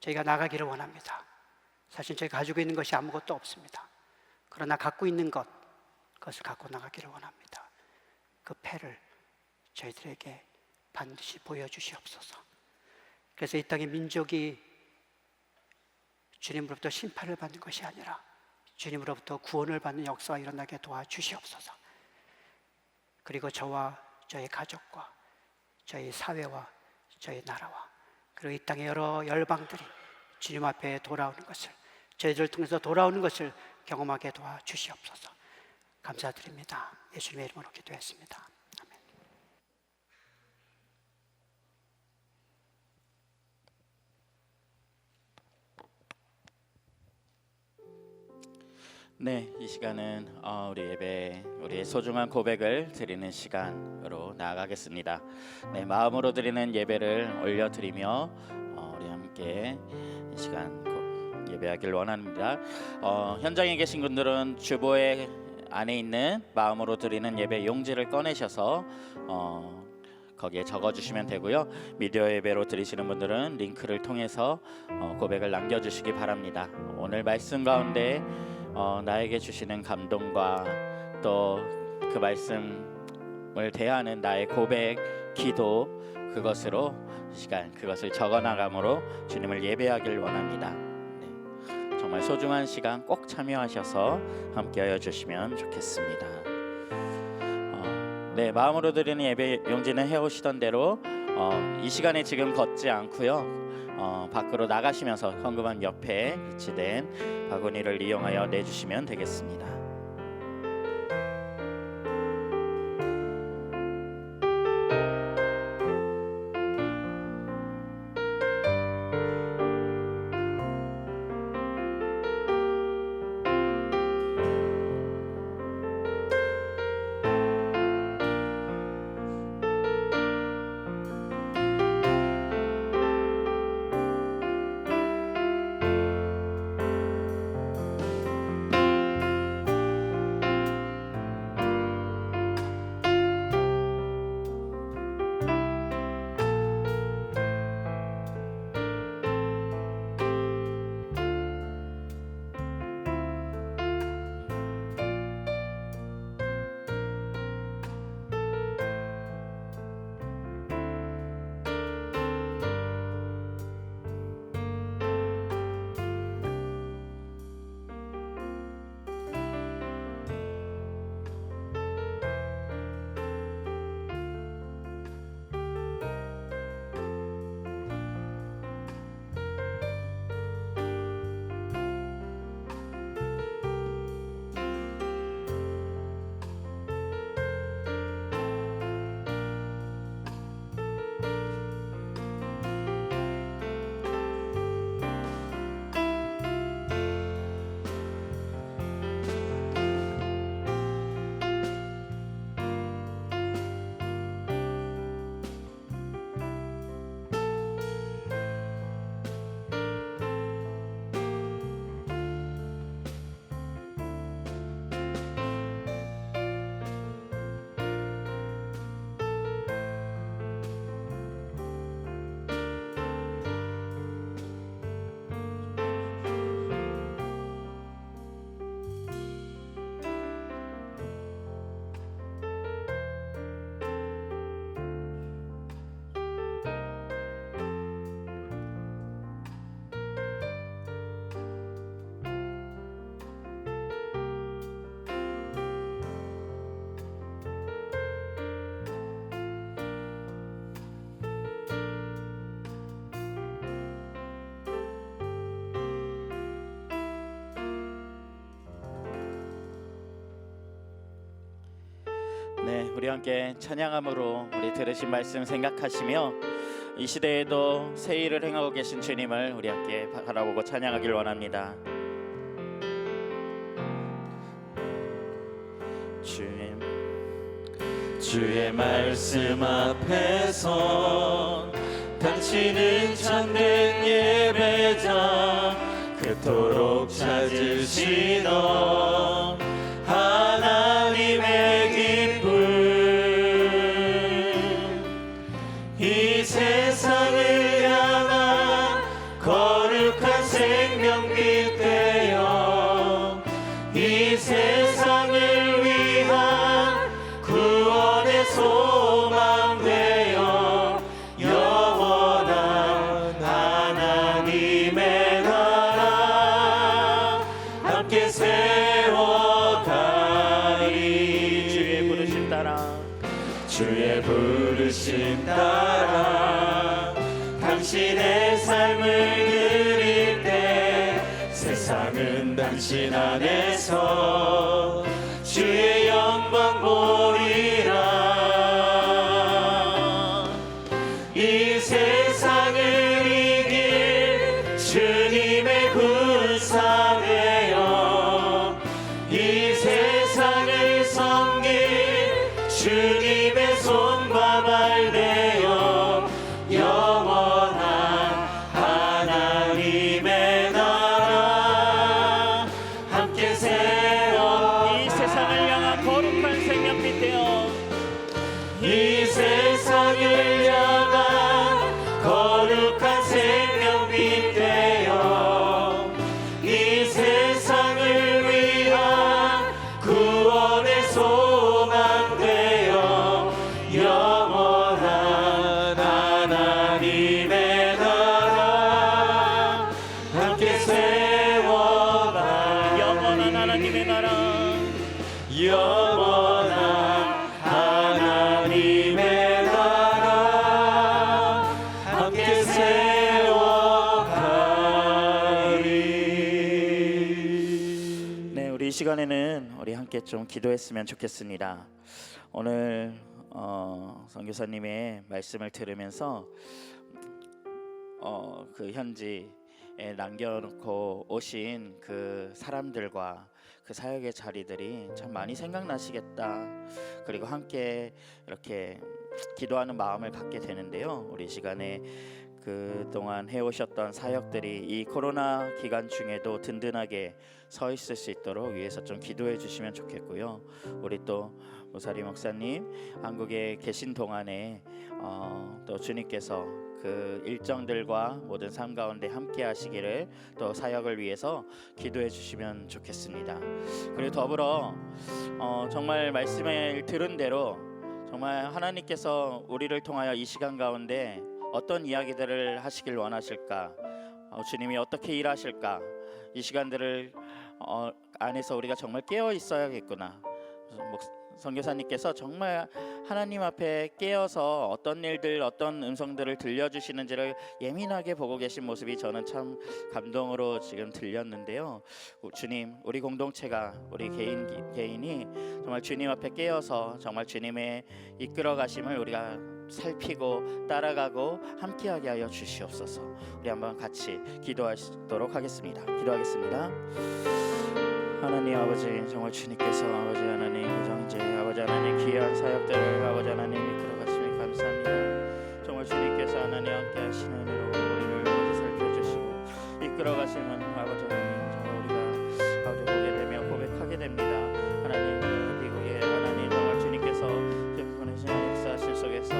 저희가 나가기를 원합니다. 사실 저희가 가지고 있는 것이 아무것도 없습니다. 그러나 갖고 있는 그것을 갖고 나가기를 원합니다. 그 패를 저희들에게 반드시 보여주시옵소서. 그래서 이 땅의 민족이 주님으로부터 심판을 받는 것이 아니라 주님으로부터 구원을 받는 역사가 일어나게 도와주시옵소서. 그리고 저와 저희 가족과 저희 사회와 저희 나라와 그리고 이 땅의 여러 열방들이 주님 앞에 돌아오는 것을 저희들을 통해서 돌아오는 것을 경험하게 도와주시옵소서. 감사드립니다. 예수님의 이름으로 기도했습니다. 아멘. 네, 이 시간은 우리 예배, 우리의 소중한 고백을 드리는 시간으로 나아가겠습니다. 네, 마음으로 드리는 예배를 올려드리며 우리 함께 이 시간 예배하길 원합니다. 현장에 계신 분들은 주보에 안에 있는 마음으로 드리는 예배 용지를 꺼내셔서 거기에 적어주시면 되고요. 미디어 예배로 드리시는 분들은 링크를 통해서 고백을 남겨주시기 바랍니다. 오늘 말씀 가운데 나에게 주시는 감동과 또 그 말씀을 대하는 나의 고백, 기도 그것으로 시간 그것을 적어나감으로 주님을 예배하길 원합니다. 네. 정말 소중한 시간 꼭 참여하셔서 함께하여 주시면 좋겠습니다. 네, 마음으로 드리는 예배 용지는 해오시던 대로 이 시간에 지금 걷지 않고요. 밖으로 나가시면서 헌금함 옆에 위치된 바구니를 이용하여 내주시면 되겠습니다. 네, 우리 함께 찬양함으로 우리 들으신 말씀 생각하시며 이 시대에도 새 일을 행하고 계신 주님을 우리 함께 바라보고 찬양하길 원합니다. 주의 말씀 앞에서 당신은 참된 예배자 그토록 찾으시던 하나님의 기쁨 이 세상을 향한 거룩한 생명빛 되어 이 세상을 위한 구원의 소망 되어 영원한 하나님의 나라 함께 세워가리. 주의 부르심 따라 주의 부르심 따라 당신의 삶을 드릴 때 세상은 당신 안에서 주의 영광 보리라. 이 세상을 이길 주님의 군사 되어 이 세상을 섬길 주님의 손과 발 되어 영원한 하나님의 나라 함께 세워 이 세상을 향한 거룩한 생명빛 되어 이 세상을 향한 거룩한 생명빛 되어 시간에는 우리 함께 좀 기도했으면 좋겠습니다. 오늘 선교사님의 말씀을 들으면서 그 현지에 남겨놓고 오신 그 사람들과 그 사역의 자리들이 참 많이 생각나시겠다. 그리고 함께 이렇게 기도하는 마음을 갖게 되는데요. 우리 시간에 그동안 해오셨던 사역들이 이 코로나 기간 중에도 든든하게 서 있을 수 있도록 위해서 좀 기도해 주시면 좋겠고요. 우리 또 모사리 목사님 한국에 계신 동안에 또 주님께서 그 일정들과 모든 삶 가운데 함께 하시기를 또 사역을 위해서 기도해 주시면 좋겠습니다. 그리고 더불어 정말 말씀을 들은 대로 정말 하나님께서 우리를 통하여 이 시간 가운데 어떤 이야기들을 하시길 원하실까, 주님이 어떻게 일하실까, 이 시간들을 안에서 우리가 정말 깨어 있어야겠구나. 선교사님께서 정말 하나님 앞에 깨어서 어떤 일들, 어떤 음성들을 들려주시는지를 예민하게 보고 계신 모습이 저는 참 감동으로 지금 들렸는데요. 주님, 우리 공동체가, 우리 개인이 정말 주님 앞에 깨어서 정말 주님의 이끌어 가심을 우리가 살피고 따라가고 함께하게 하여 주시옵소서. 우리 한번 같이 기도하도록 하겠습니다. 기도하겠습니다. 하나님 아버지, 정말 주님께서 아버지 하나님 이제 아버지 하나님 귀한 사역들을 아버지 하나님 이끌어 가시니 감사합니다. 정말 주님께서 하나님 함께 하시는 은혜로 우리를 아버지 살펴주시고 이끌어 가시는 아버지 하나님, 정말 우리가 아버지 보게 되며 고백하게 됩니다. 하나님 미국에 하나님 정말 주님께서 보내신 역사실 속에서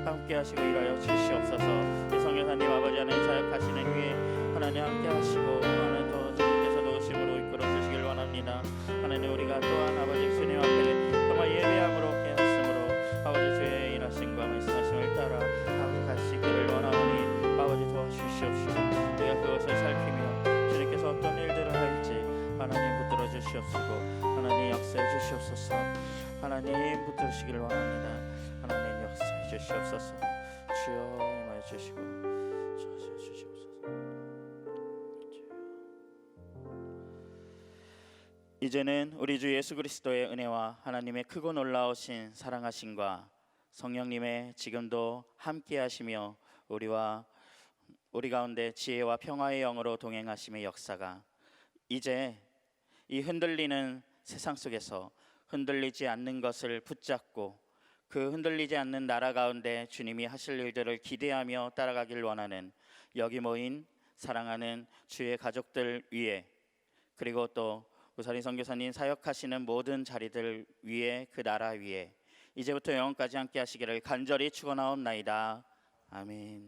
함께 하시고 일하여 주시옵소서. 성령사님 아버지 하나님 사역하시는 후에 하나님 함께 하시고 하나님 또 주님께서 도우심으로 이끌어 주시길 원합니다. 하나님 우리가 또한 아버지 주님 앞에 정말 예배함으로 깨었으므로 아버지 주의 일하심과 말씀하심을 따라 아버지 가시기를 원하오니 아버지 도와주시옵시고 우리가 그것을 살피며 주님께서 어떤 일들을 할지 하나님 붙들어 주시옵시고 하나님 역사해 주시옵소서. 하나님 붙드시기를 원합니다. 하나님 역사해 주시옵소서. 주여 임하여 주시고 주시옵소서. 이제는 우리 주 예수 그리스도의 은혜와 하나님의 크고 놀라우신 사랑하심과 성령님의 지금도 함께하시며 우리 가운데 지혜와 평화의 영으로 동행하심의 역사가 이제 이 흔들리는 세상 속에서 흔들리지 않는 것을 붙잡고 그 흔들리지 않는 나라 가운데 주님이 하실 일들을 기대하며 따라가길 원하는 여기 모인 사랑하는 주의 가족들 위에, 그리고 또 우사리 선교사님 사역하시는 모든 자리들 위에, 그 나라 위에 이제부터 영원까지 함께 하시기를 간절히 축원하옵나이다. 아멘.